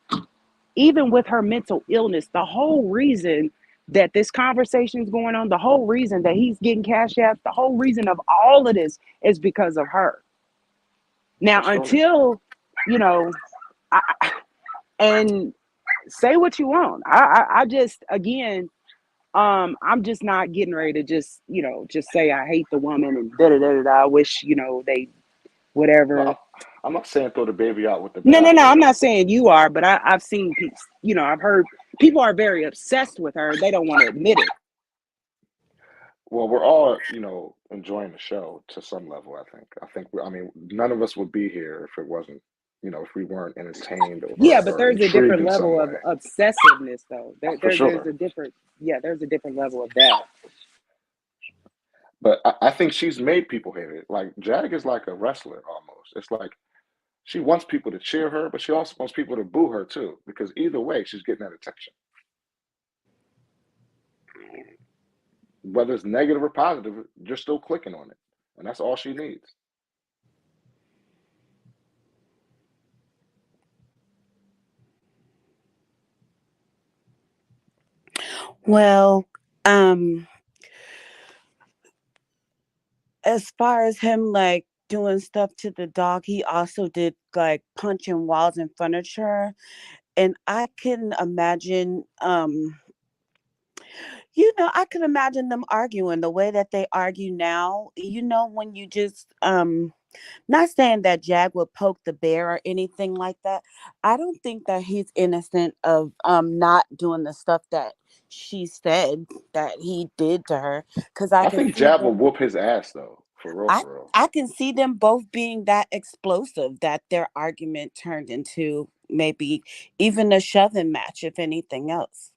even with her mental illness, the whole reason that this conversation is going on, the whole reason that he's getting cash apps, the whole reason of all of this is because of her. Now, until, you know, and say what you want. I just, again, I'm just not getting ready to just, just say I hate the woman and da da da da. I wish, they whatever. No, I'm not saying throw the baby out with the No. I'm bathwater. not saying you are, but I've seen people, I've heard people are very obsessed with her. They don't want to admit it. Well, we're all, enjoying the show to some level, I think, I mean, none of us would be here if it wasn't, if we weren't entertained Yeah, but or there's a intrigued different in some level of way. obsessiveness, though. For There's sure. a different, there's a different level of that. But I think she's made people hate it. Like, Jag is like a wrestler almost. It's like she wants people to cheer her, but she also wants people to boo her too, because either way, she's getting that attention. Whether it's negative or positive, you're still clicking on it. And that's all she needs. Well, as far as him like doing stuff to the dog, he also did like punching walls and furniture. And I can imagine I can imagine them arguing the way that they argue now. When you just not saying that Jag would poke the bear or anything like that. I don't think that he's innocent of not doing the stuff that she said that he did to her. Because I I can think see Jab will them. whoop his ass though, for real, I for real. I can see them both being that explosive that their argument turned into maybe even a shoving match, if anything else.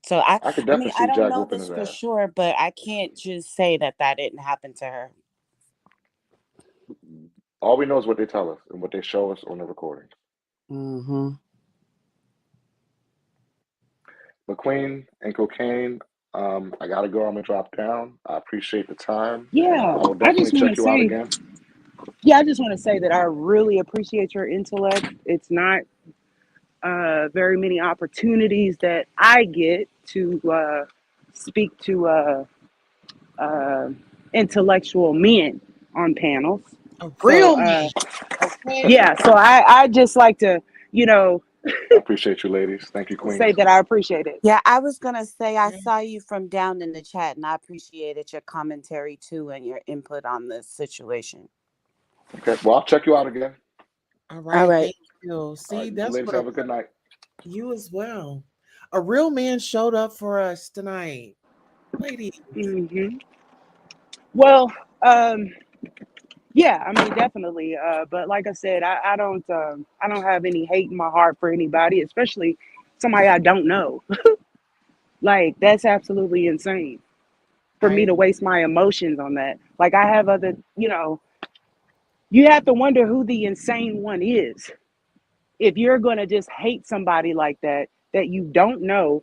So I could I mean, definitely I see don't Jag know whooping this his for ass. sure, but I can't just say that didn't happen to her. All we know is what they tell us and what they show us on the recordings. Mm-hmm. But Queen and Cocaine, I gotta go. I'm gonna drop down. I appreciate the time, and Yeah, I will I definitely just want to check you out say, again. yeah, I just want to say that I really appreciate your intellect. It's not very many opportunities that I get to speak to uh, intellectual men on panels. A So, real man. Okay. yeah, so I just like to, you know, I appreciate you, ladies. Thank you, say Queens. that I appreciate it. Yeah, I was gonna say I Yeah. saw you from down in the chat, and I appreciated your commentary too and your input on this situation. Okay, well, I'll check you out again. All All right. right. Thank you. All See, right, you that's ladies what have a good night. you as well. A real man showed up for us tonight. Ladies. Hmm. Well, um, yeah, I mean, definitely. But like I said, I don't have any hate in my heart for anybody, especially somebody I don't know. Like that's absolutely insane for me I to waste my emotions on that. Like I have other, you have to wonder who the insane one is. If you're going to just hate somebody like that you don't know,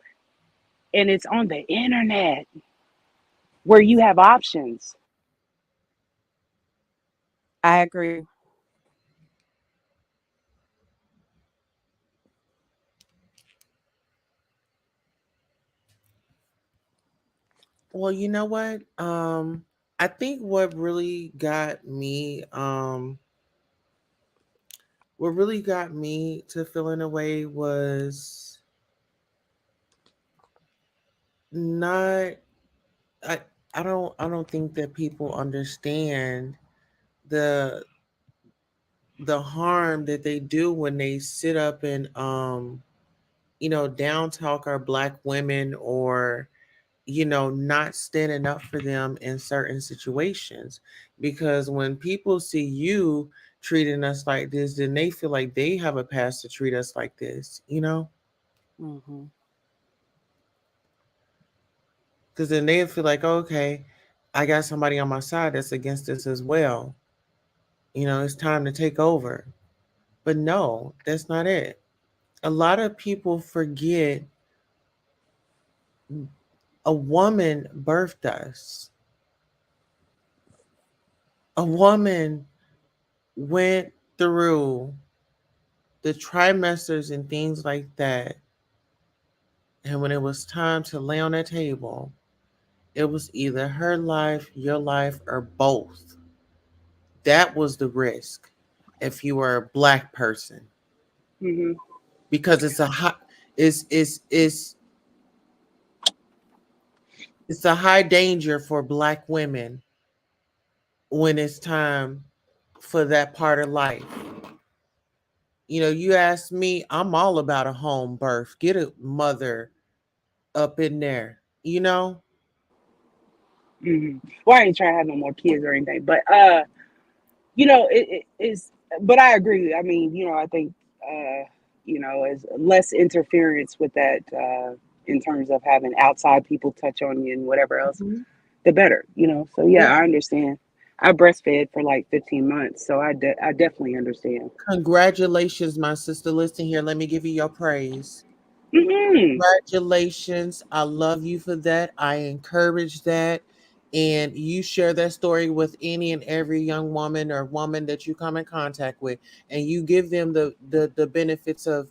and it's on the internet where you have options. I agree. well, you know what? I think what really got me to feeling away was not I I don't think that people understand the the harm that they do when they sit up and down talk our black women, or not standing up for them in certain situations. Because when people see you treating us like this, then they feel like they have a pass to treat us like this. Mm-hmm. Because then they feel like, okay, I got somebody on my side that's against this as well. It's time to take over. But no, that's not it. A lot of people forget a woman birthed us. A woman went through the trimesters and things like that. And when it was time to lay on that table, it was either her life, your life, or both. That was the risk if you were a black person, Hmm. because it's a high, it's it's a high danger for black women when it's time for that part of life. You ask me, I'm all about a home birth. Get a mother up in there. Hmm. Well, I ain't trying to have no more kids or anything, but it is. But I agree. I mean, I think as less interference with that in terms of having outside people touch on you and whatever else, Mhm. the better. So yeah, Yeah. I understand. I breastfed for like 15 months, so I definitely understand. Congratulations, my sister. Listen here, let me give you your praise. Hmm. Congratulations. I love you for that. I encourage that. And you share that story with any and every young woman or woman that you come in contact with, and you give them the benefits of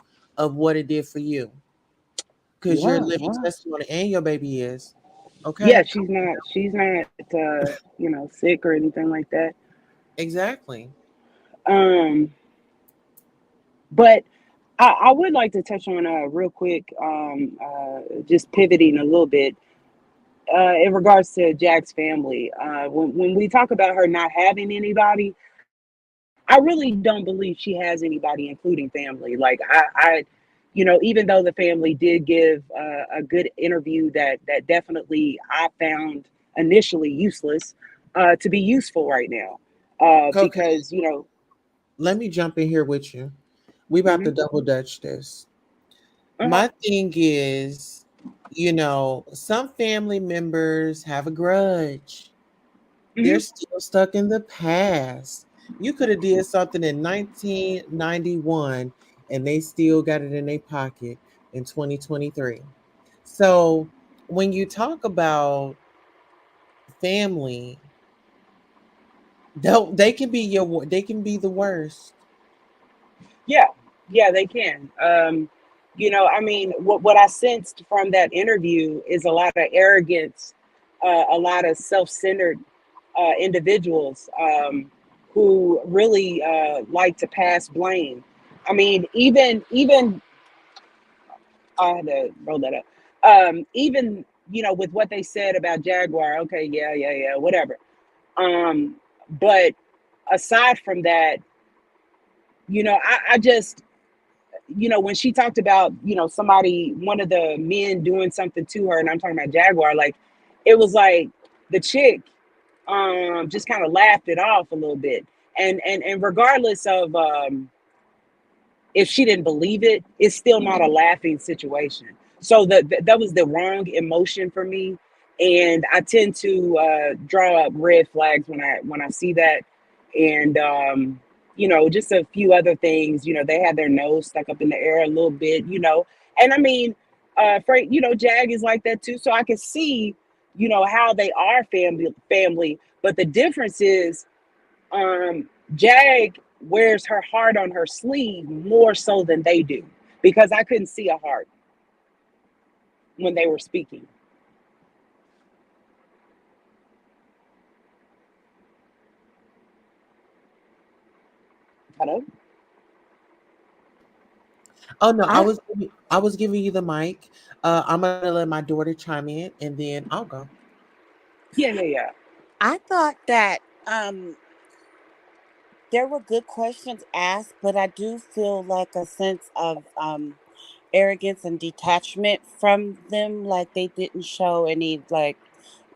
what it did for you. Because you're a Yeah, living yeah. testimony, and your baby is. Yeah, Okay? she's not sick or anything like that. Exactly. Um, but I would like to touch on real quick, just pivoting a little bit in regards to Jack's family. When we talk about her not having anybody, I really don't believe she has anybody, including family. Like even though the family did give a good interview that definitely I found initially useless, to be useful right now, Okay. because Let me jump in here with you. We about to mhm, double dutch this. uh-huh, My thing is, some family members have a grudge. They're mhm, still stuck in the past. You could have did something in 1991 and they still got it in their pocket in 2023. So when you talk about family, they can be they can be the worst. yeah, yeah, they can. I mean, what I sensed from that interview is a lot of arrogance, a lot of self-centered individuals who really like to pass blame. I mean, even I had to roll that up. Even with what they said about Jaguar, okay, yeah, yeah, yeah, whatever. Um, but aside from that, I just when she talked about somebody, one of the men doing something to her, and I'm talking about Jaguar, like it was like the chick just kind of laughed it off a little bit, and regardless of if she didn't believe it, it's still not a laughing situation. So that was the wrong emotion for me, and I tend to draw up red flags when I see that, and just a few other things. They had their nose stuck up in the air a little bit. And I mean, Frank, Jag is like that too, so I can see how they are family, but the difference is Jag wears her heart on her sleeve more so than they do, because I couldn't see a heart when they were speaking. Hello? Oh no, I I was I was giving you the mic. I'm gonna let my daughter chime in and then I'll go. Yeah, yeah, yeah. I thought that there were good questions asked, but I do feel like a sense of arrogance and detachment from them. Like they didn't show any like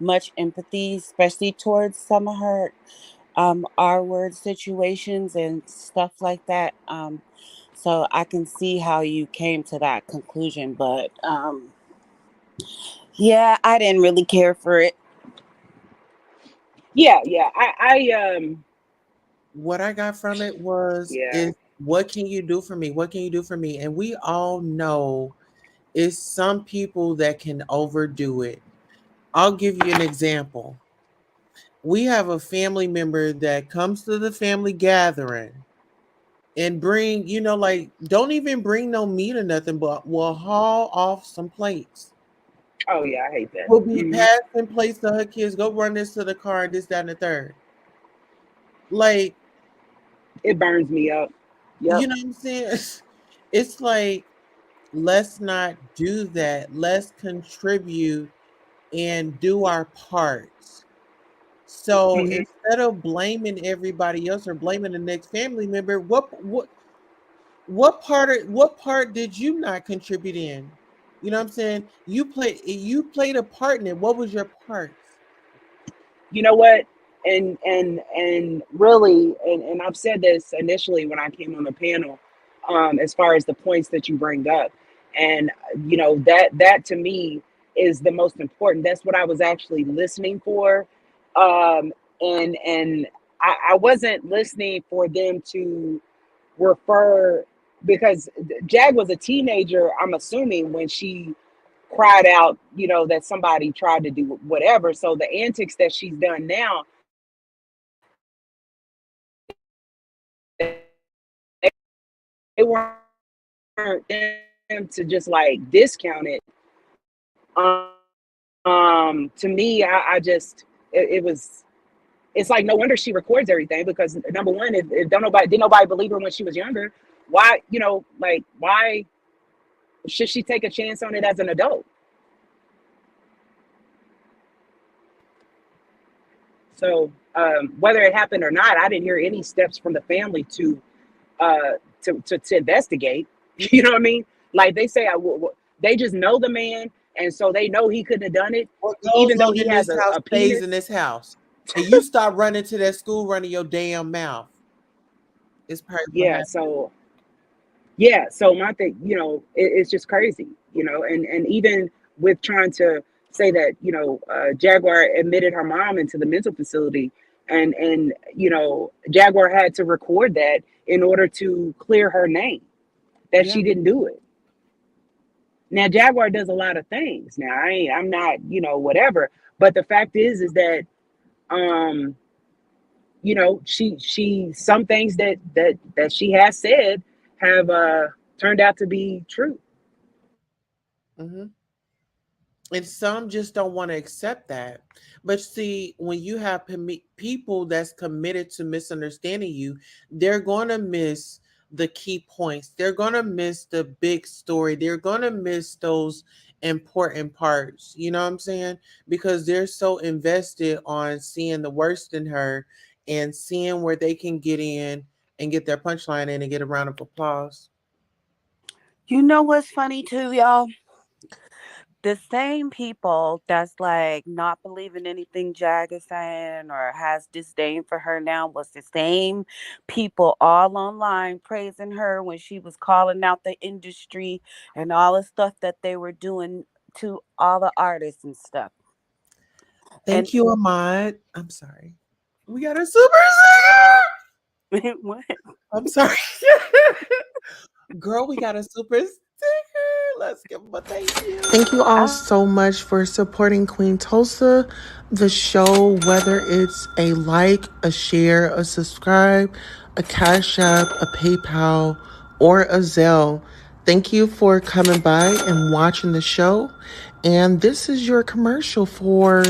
much empathy, especially towards some of her R word situations and stuff like that. So I can see how you came to that conclusion, but yeah, I didn't really care for it. Yeah, yeah. What I got from it was Yeah. is what can you do for me? What can you do for me? And we all know it's some people that can overdo it. I'll give you an example. We have a family member that comes to the family gathering and bring, like don't even bring no meat or nothing, but will haul off some plates. Oh yeah, I hate that. Will be passing plates to her kids, go run this to the car, this, that, and the third. Like, It burns me up. Yep. you know what I'm saying? It's like, let's not do that. Let's contribute and do our parts. So Mhm. instead of blaming everybody else or blaming the next family member, what part did you not contribute in? You know what I'm saying? You played a part in it. What was your part? You know what? And really, and I've said this initially when I came on the panel, as far as the points that you bring up, and that to me is the most important. That's what I was actually listening for, and I wasn't listening for them to refer, because Jag was a teenager, I'm assuming, when she cried out, that somebody tried to do whatever. So the antics that she's done now, they weren't them to just like discount it. To me, I just it was, it's like no wonder she records everything, because number one, if don't nobody did nobody believe her when she was younger, why, like, why should she take a chance on it as an adult? So whether it happened or not, I didn't hear any steps from the family uh, to investigate. You know what I mean? Like they say, they just know the man, and so they know he couldn't have done it, What goes even though on he in has this house a stays in penis. this house. And you stop running to that school running your damn mouth. It's probably what Yeah. happened. So yeah. So my thing, it's just crazy, and even with trying to say that, Jaguar admitted her mom into the mental facility, and Jaguar had to record that in order to clear her name, that Yeah. she didn't do it. Now Jaguar does a lot of things. Now I'm not, whatever. But the fact is that um, she some things that she has said have turned out to be true. Hmm. And some just don't want to accept that. But see, when you have people that's committed to misunderstanding you, they're going to miss the key points. They're going to miss the big story. They're going to miss those important parts. You know what I'm saying? Because they're so invested on seeing the worst in her and seeing where they can get in and get their punchline in and get a round of applause. You know what's funny too, y'all? The same people that's like not believing anything Jag is saying or has disdain for her now was the same people all online praising her when she was calling out the industry and all the stuff that they were doing to all the artists and stuff. And Thank you, Ahmad. I'm sorry. We got a super singer. what? I'm sorry. Girl, we got a super sticker. Let's give them a thank you. Thank you all Ah, so much for supporting Queen Tulsa, the show, whether it's a like, a share, a subscribe, a Cash App, a PayPal, or a Zelle. Thank you for coming by and watching the show. And this is your commercial for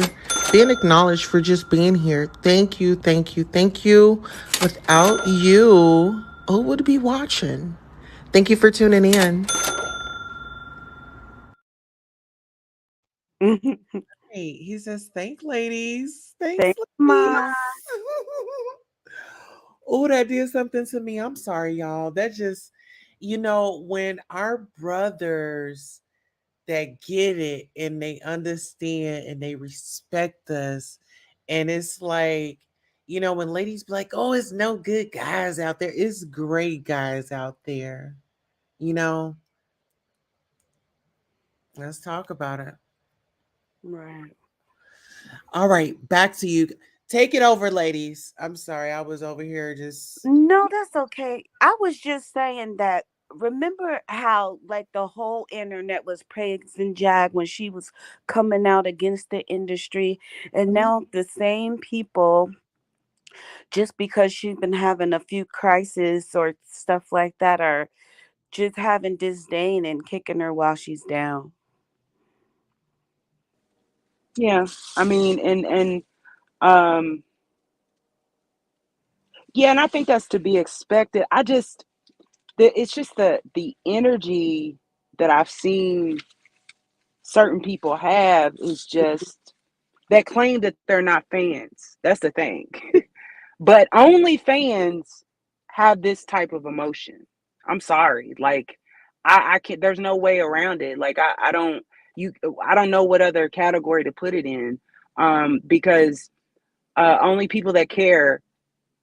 being acknowledged for just being here. Thank you, thank you, thank you. Without you, who would be watching? Thank you for tuning in. Hey, he says, thank ladies. Thanks, thanks, ladies. Ma. Oh, that did something to me. I'm sorry, y'all. That just, when our brothers that get it and they understand and they respect us, and it's like, when ladies be like, oh, it's no good guys out there. It's great guys out there. You know, let's talk about it. Right. All right, back to you. Take it over, ladies. I'm sorry, I was over here just. No, that's okay. I was just saying that remember how like the whole internet was praising Jag when she was coming out against the industry, and now the same people, just because she's been having a few crises or stuff like that, are just having disdain and kicking her while she's down. Yeah, I mean, um, yeah, and I think that's to be expected. It's just the energy that I've seen certain people have is just that claim that they're not fans. That's the thing. But only fans have this type of emotion. I'm sorry. Like I can't, there's no way around it. Like I don't you I don't know what other category to put it in. Because only people that care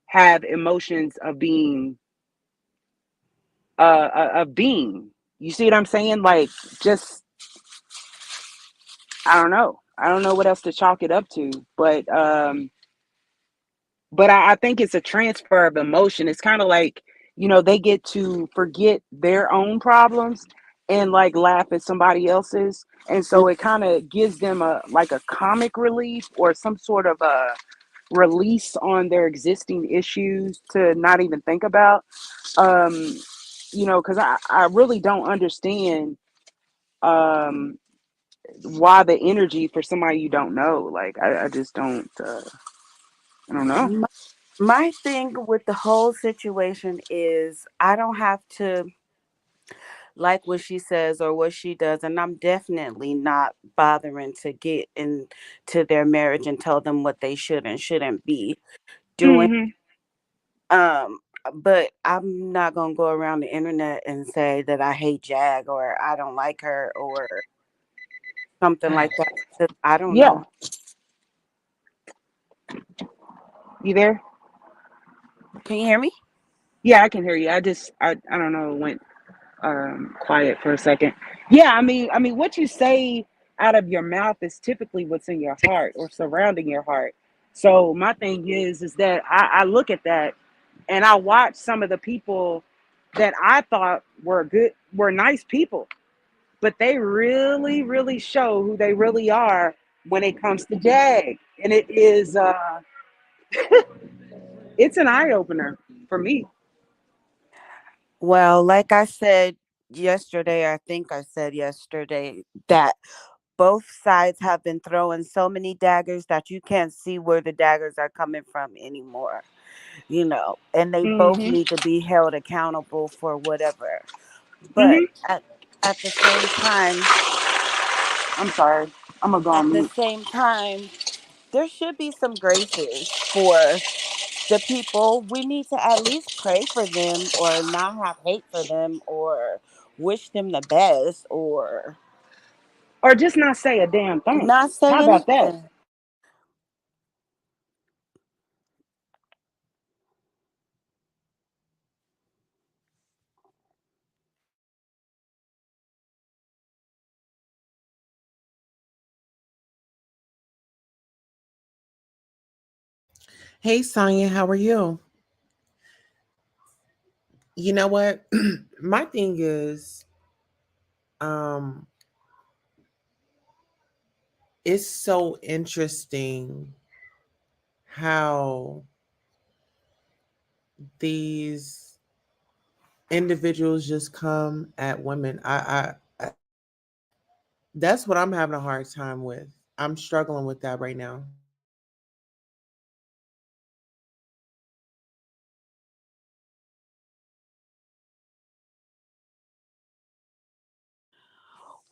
have emotions of being of being. You see what I'm saying? Like just I don't know. I don't know what else to chalk it up to. But I think it's a transfer of emotion. It's kind of like, they get to forget their own problems and like laugh at somebody else's. And so it kind of gives them a like a comic relief or some sort of a release on their existing issues to not even think about. Um, because I really don't understand um why the energy for somebody you don't know. Like I just don't I don't know. My thing with the whole situation is I don't have to like what she says or what she does, and I'm definitely not bothering to get into their marriage and tell them what they should and shouldn't be doing. Hmm. Um, but I'm not gonna go around the internet and say that I hate Jag or I don't like her or something like that. 'Cause I don't Yeah. know. You there? Can you hear me? Yeah, I can hear you. I don't know, it went quiet for a second. Yeah, I mean what you say out of your mouth is typically what's in your heart or surrounding your heart. So my thing is that I look at that and I watch some of the people that I thought were nice people, but they really, really show who they really are when it comes to Jag. And it's an eye opener for me. Well, like I said yesterday, I think I said yesterday that both sides have been throwing so many daggers that you can't see where the daggers are coming from anymore, and they both Hmm. need to be held accountable for whatever. But Hmm. at the same time, I'm sorry. I'm gonna go at on the mute. same time, there should be some graces for the people. We need to at least pray for them or not have hate for them or wish them the best or Or just not say a damn thing. not say How about that? anything. Hey, Sonia, how are you? You know what? My thing is, um, it's so interesting how these individuals just come at women. I that's what I'm having a hard time with. I'm struggling with that right now.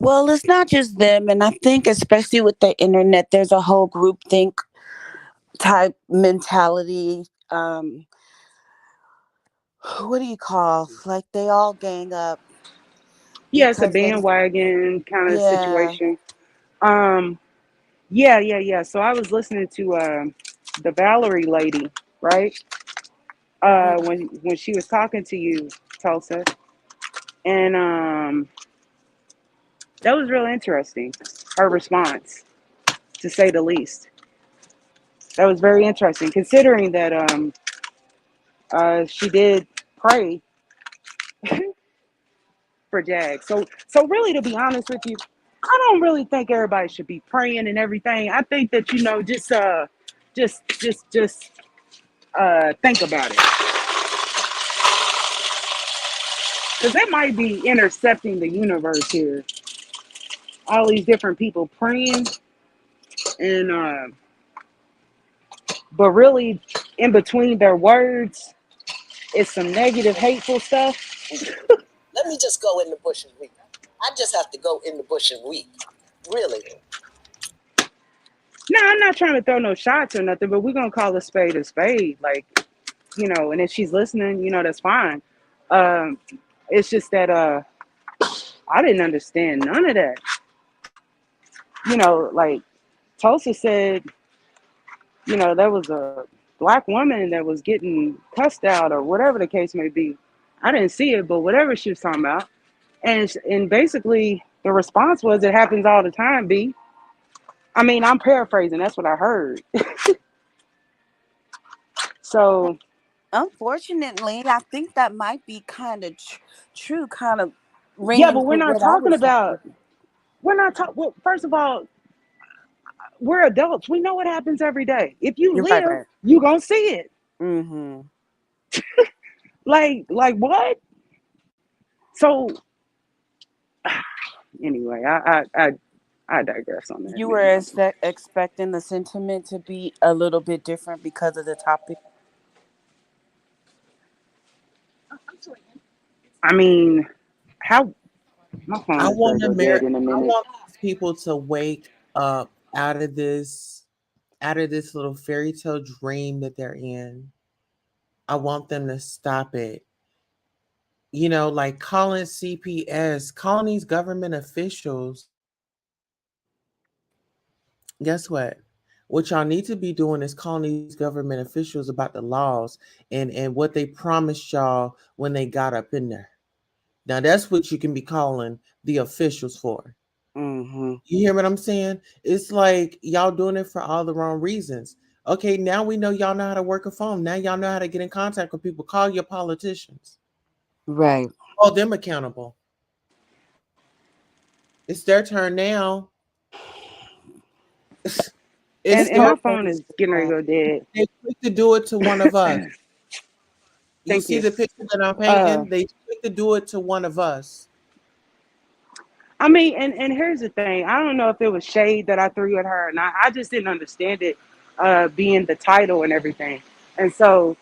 Well, it's not just them, and I think especially with the internet, there's a whole group think type mentality. what do you call, like they all gang up Yeah, it's a because they, bandwagon kind of yeah. situation. Yeah. So I was listening to the Valerie lady, right? Mhm. When she was talking to you, Tulsa, and that was real interesting. Her response, to say the least, that was very interesting, considering that she did pray for Jag. So really, to be honest with you, I don't really think everybody should be praying and everything. I think that just think about it, because that might be intercepting the universe here. All these different people praying, and but really, in between their words, is some negative, hateful stuff. Let me just go in the bush and weep. I just have to go in the bush and weep. Really. No, I'm not trying to throw no shots or nothing, but we're gonna call a spade a spade. Like, and if she's listening, that's fine. Um, it's just that I didn't understand none of that. Like Tulsa said, there was a black woman that was getting cussed out or whatever the case may be. I didn't see it, but whatever she was talking about, and basically the response was, "It happens all the time, B." I mean, I'm paraphrasing. That's what I heard. So Unfortunately, I think that might be kind of true, kind of yeah, ringing but we're with not what I talking was about. saying. We're not talking. Well, first of all, we're adults. We know what happens every day. If you You're right, live, right. you gonna see it. Mm-hmm. Like what? So anyway, I digress on that, You man. were expecting the sentiment to be a little bit different because of the topic. I mean, how my phone I is gonna want go dead America. in a I minute. want these people to wake up out of this little fairy tale dream that they're in. I want them to stop it. Like calling CPS, calling these government officials. Guess what? What y'all need to be doing is calling these government officials about the laws and what they promised y'all when they got up in there. Now that's what you can be calling the officials for. Mm-hmm. You hear what I'm saying? It's like y'all doing it for all the wrong reasons. Okay, now we know y'all know how to work a phone. Now y'all know how to get in contact with people. Call your politicians. Right. Hold them accountable. It's their turn now. And It's and their my Okay. phone is getting ready to go dead. They quick to do it to one of us. You Thank see you. the picture that I'm Uh, painting? They quick to do it to one of us. I mean, and here's the thing. I don't know if it was shade that I threw at her, and I just didn't understand it, being the title and everything. And so,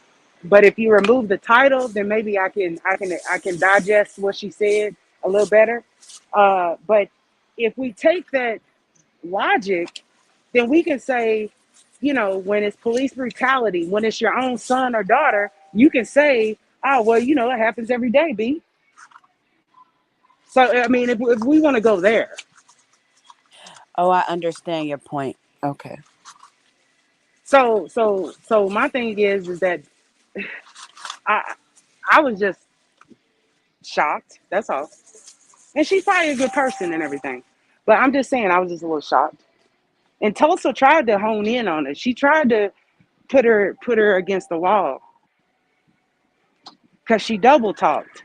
but if you remove the title, then maybe I can digest what she said a little better. But if we take that logic, then we can say, when it's police brutality, when it's your own son or daughter, you can say, oh well, it happens every day, B. So I mean, if we want to go there. Oh, I understand your point. Okay. So my thing is that I I was just shocked. That's all. And she's probably a good person and everything, but I'm just saying I was just a little shocked. And Tulsa tried to hone in on it. She tried to put her against the wall because she double talked,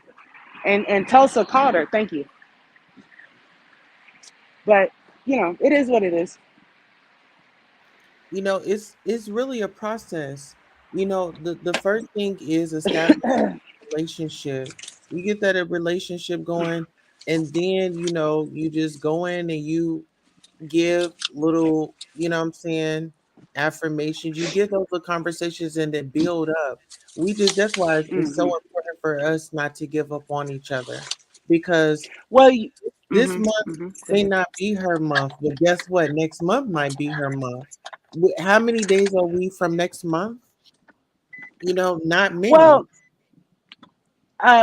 and Tulsa caught her. Thank you. But it is what it is. It's really a process. The first thing is establishing a relationship. You get that a relationship going, and then you just go in and you give little, what I'm saying, affirmations. You get those little conversations and then build up. That's why it's so Hmm. important for us not to give up on each other, because Well, this hmm month go may ahead. not be her month, but guess what? Next month might be her month. How many days are we from next month? Not many. Well,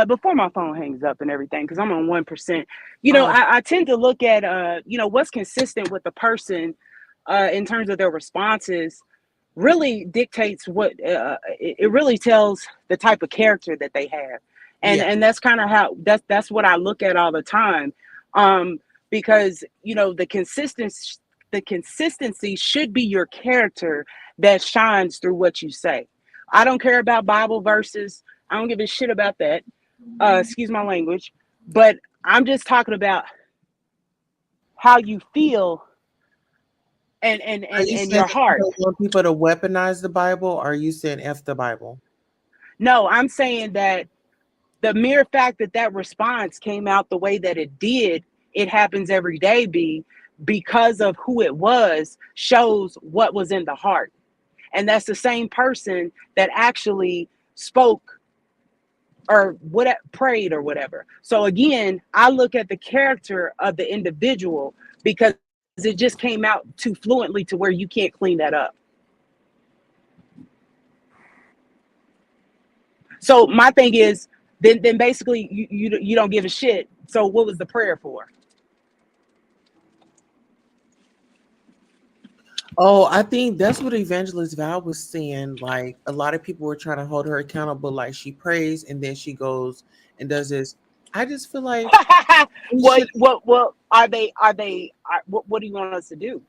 before my phone hangs up and everything, because I'm on 1%. You know, Oh, I tend to look at what's consistent with the person in terms of their responses really dictates what it really tells the type of character that they have. And yeah. and that's kind of how that's what I look at all the time. Because the consistency should be your character that shines through what you say. I don't care about Bible verses. I don't give a shit about that. Excuse my language, but I'm just talking about how you feel and and Are and, you and saying your that you heart. don't want people to weaponize the Bible, or are you saying F the Bible? No, I'm saying that the mere fact that that response came out the way that it did, it happens every day, because of who it was, shows what was in the heart. And that's the same person that actually spoke or what prayed or whatever. So again, I look at the character of the individual because it just came out too fluently to where you can't clean that up. So my thing is, then basically you don't give a shit. So what was the prayer for? Oh, I think that's what Evangelist Val was saying. Like a lot of people were trying to hold her accountable. Like she prays and then she goes and does this. I just feel like we should. What what do you want us to do?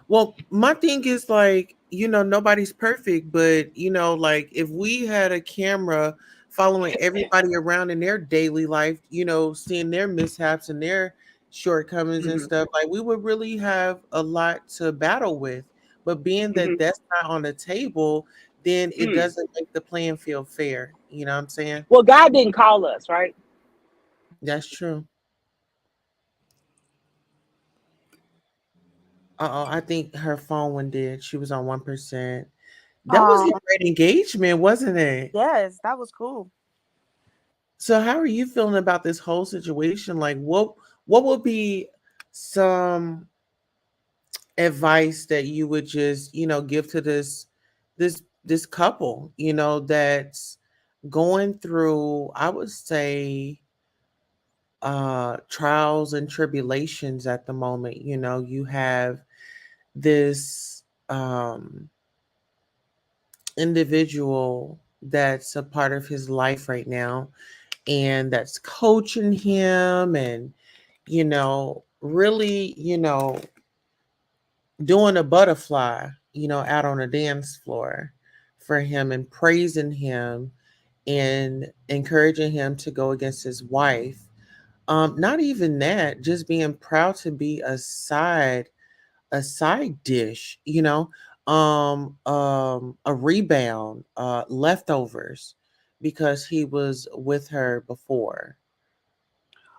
Well, my thing is like, nobody's perfect, but like if we had a camera following everybody around in their daily life, seeing their mishaps and their shortcomings and Hmm. stuff, like we would really have a lot to battle with. But being that Hmm. that's not on the table, then it Mm. doesn't make the playing field fair. You know what I'm saying? Well, God didn't call us, right? That's true. I think her phone one did. She was on 1%. That was a Oh, great engagement, wasn't it? yes, that was cool. So how are you feeling about this whole situation? Like what would be some advice that you would just, give to this couple, that's going through, I would say, trials and tribulations at the moment. You have this individual that's a part of his life right now and that's coaching him and really, doing a butterfly, out on a dance floor for him and praising him and encouraging him to go against his wife. Not even that, just being proud to be a side dish, a rebound, leftovers because he was with her before.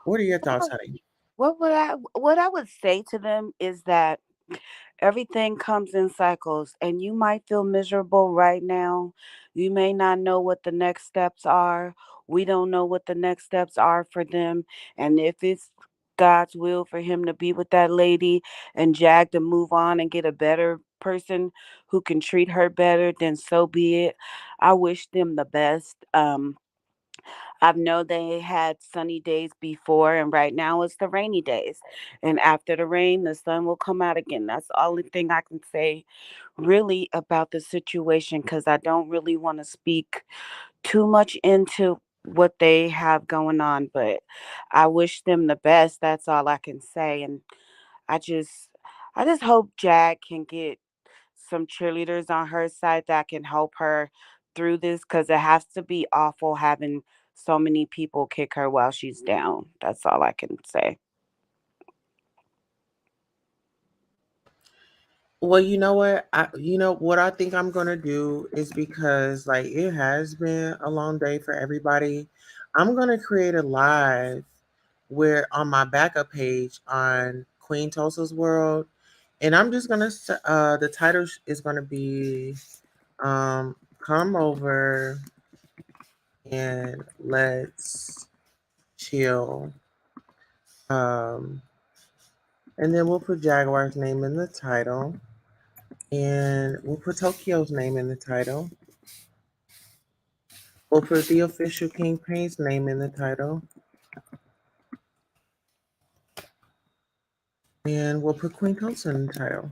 What are your thoughts, honey? What I would say to them is that everything comes in cycles, and you might feel miserable right now. You may not know what the next steps are. We don't know what the next steps are for them. And if it's God's will for him to be with that lady and Jag to move on and get a better person who can treat her better, then so be it. I wish them the best. I know they had sunny days before, and right now it's the rainy days. And after the rain, the sun will come out again. That's the only thing I can say really about the situation, because I don't really want to speak too much into what they have going on. But I wish them the best. That's all I can say. And I just, I just hope Jack can get some cheerleaders on her side that can help her through this, because it has to be awful having so many people kick her while she's down. That's all I can say. Well, you know what I think I'm gonna do is because like it has been a long day for everybody. I'm gonna create a live where on my backup page on Queen Tulsa's World, and I'm just gonna the title is gonna be come over and let's chill. Um, and then we'll put Jaguar's name in the title, and we'll put Tokyo's name in the title. We'll put the official King Pain's name in the title. And we'll put Queen Tulsa in the title.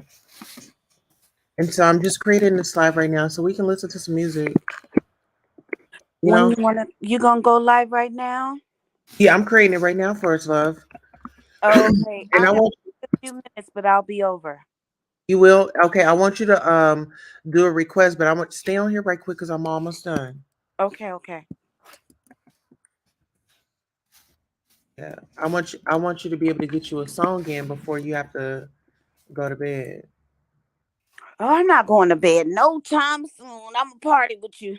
And so I'm just creating this live right now so we can listen to some music. You When know? you gonna go live right now? Yeah, I'm creating it right now for us, love. Okay, And I I have want a few minutes, but I'll be over. you will. Okay, I want you to do a request, but I want to stay on here right quick because I'm almost done. Okay. Yeah, I want you to be able to get you a song in before you have to go to bed. Oh, I'm not going to bed no time soon. I'm a party with you.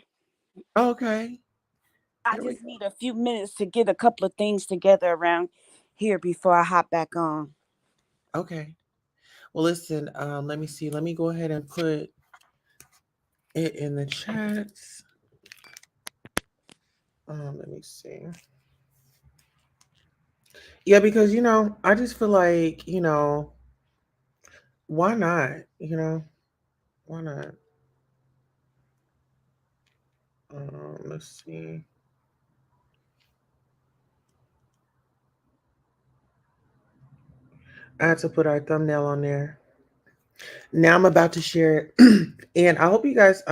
Okay. I There we just need a few minutes to get a couple of things together around here before I hop back on. go. Okay. Well, listen. Let me see. Let me go ahead and put it in the chats. Let me see. Yeah, because I just feel like why not? Why not? Let's see. I had to put our thumbnail on there. Now I'm about to share it, and I hope you guys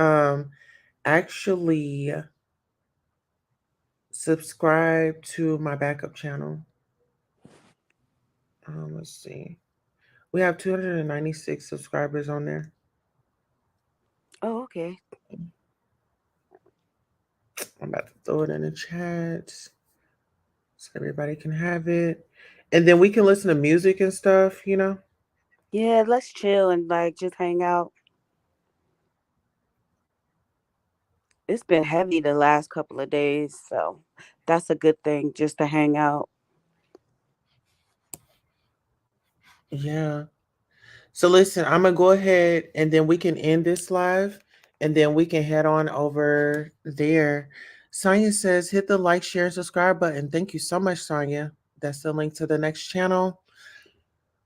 actually subscribe to my backup channel. Let's see. We have 296 subscribers on there. Oh, okay. I'm about to throw it in the chat so everybody can have it. And then we can listen to music and stuff. Yeah, let's chill and just hang out. It's been heavy the last couple of days, so that's a good thing just to hang out. Yeah. So listen, I'm gonna go ahead and then we can end this live and then we can head on over there. Sonia says hit the like, share, and subscribe button. Thank you so much, Sonia. That's the link to the next channel.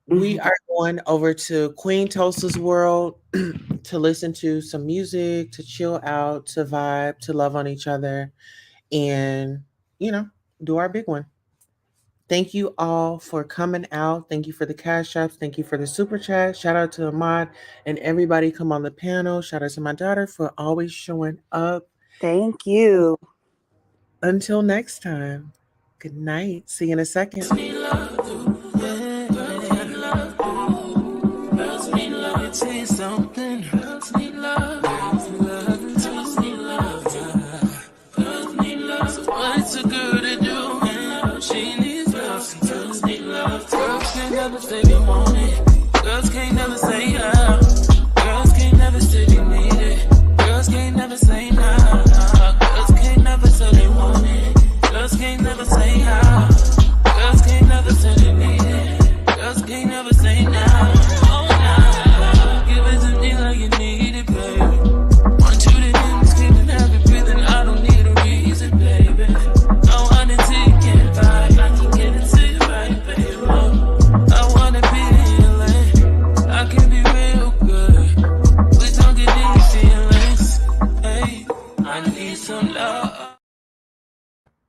We are going over to Queen Tulsa's world to listen to some music, to chill out, to vibe, to love on each other, and do our big one. Thank you all for coming out. Thank you for the cash apps. Thank you for the super chat. Shout out to Ahmad and everybody come on the panel. Shout out to my daughter for always showing up. Thank you. Until next time, good night. See you in a second. It's a good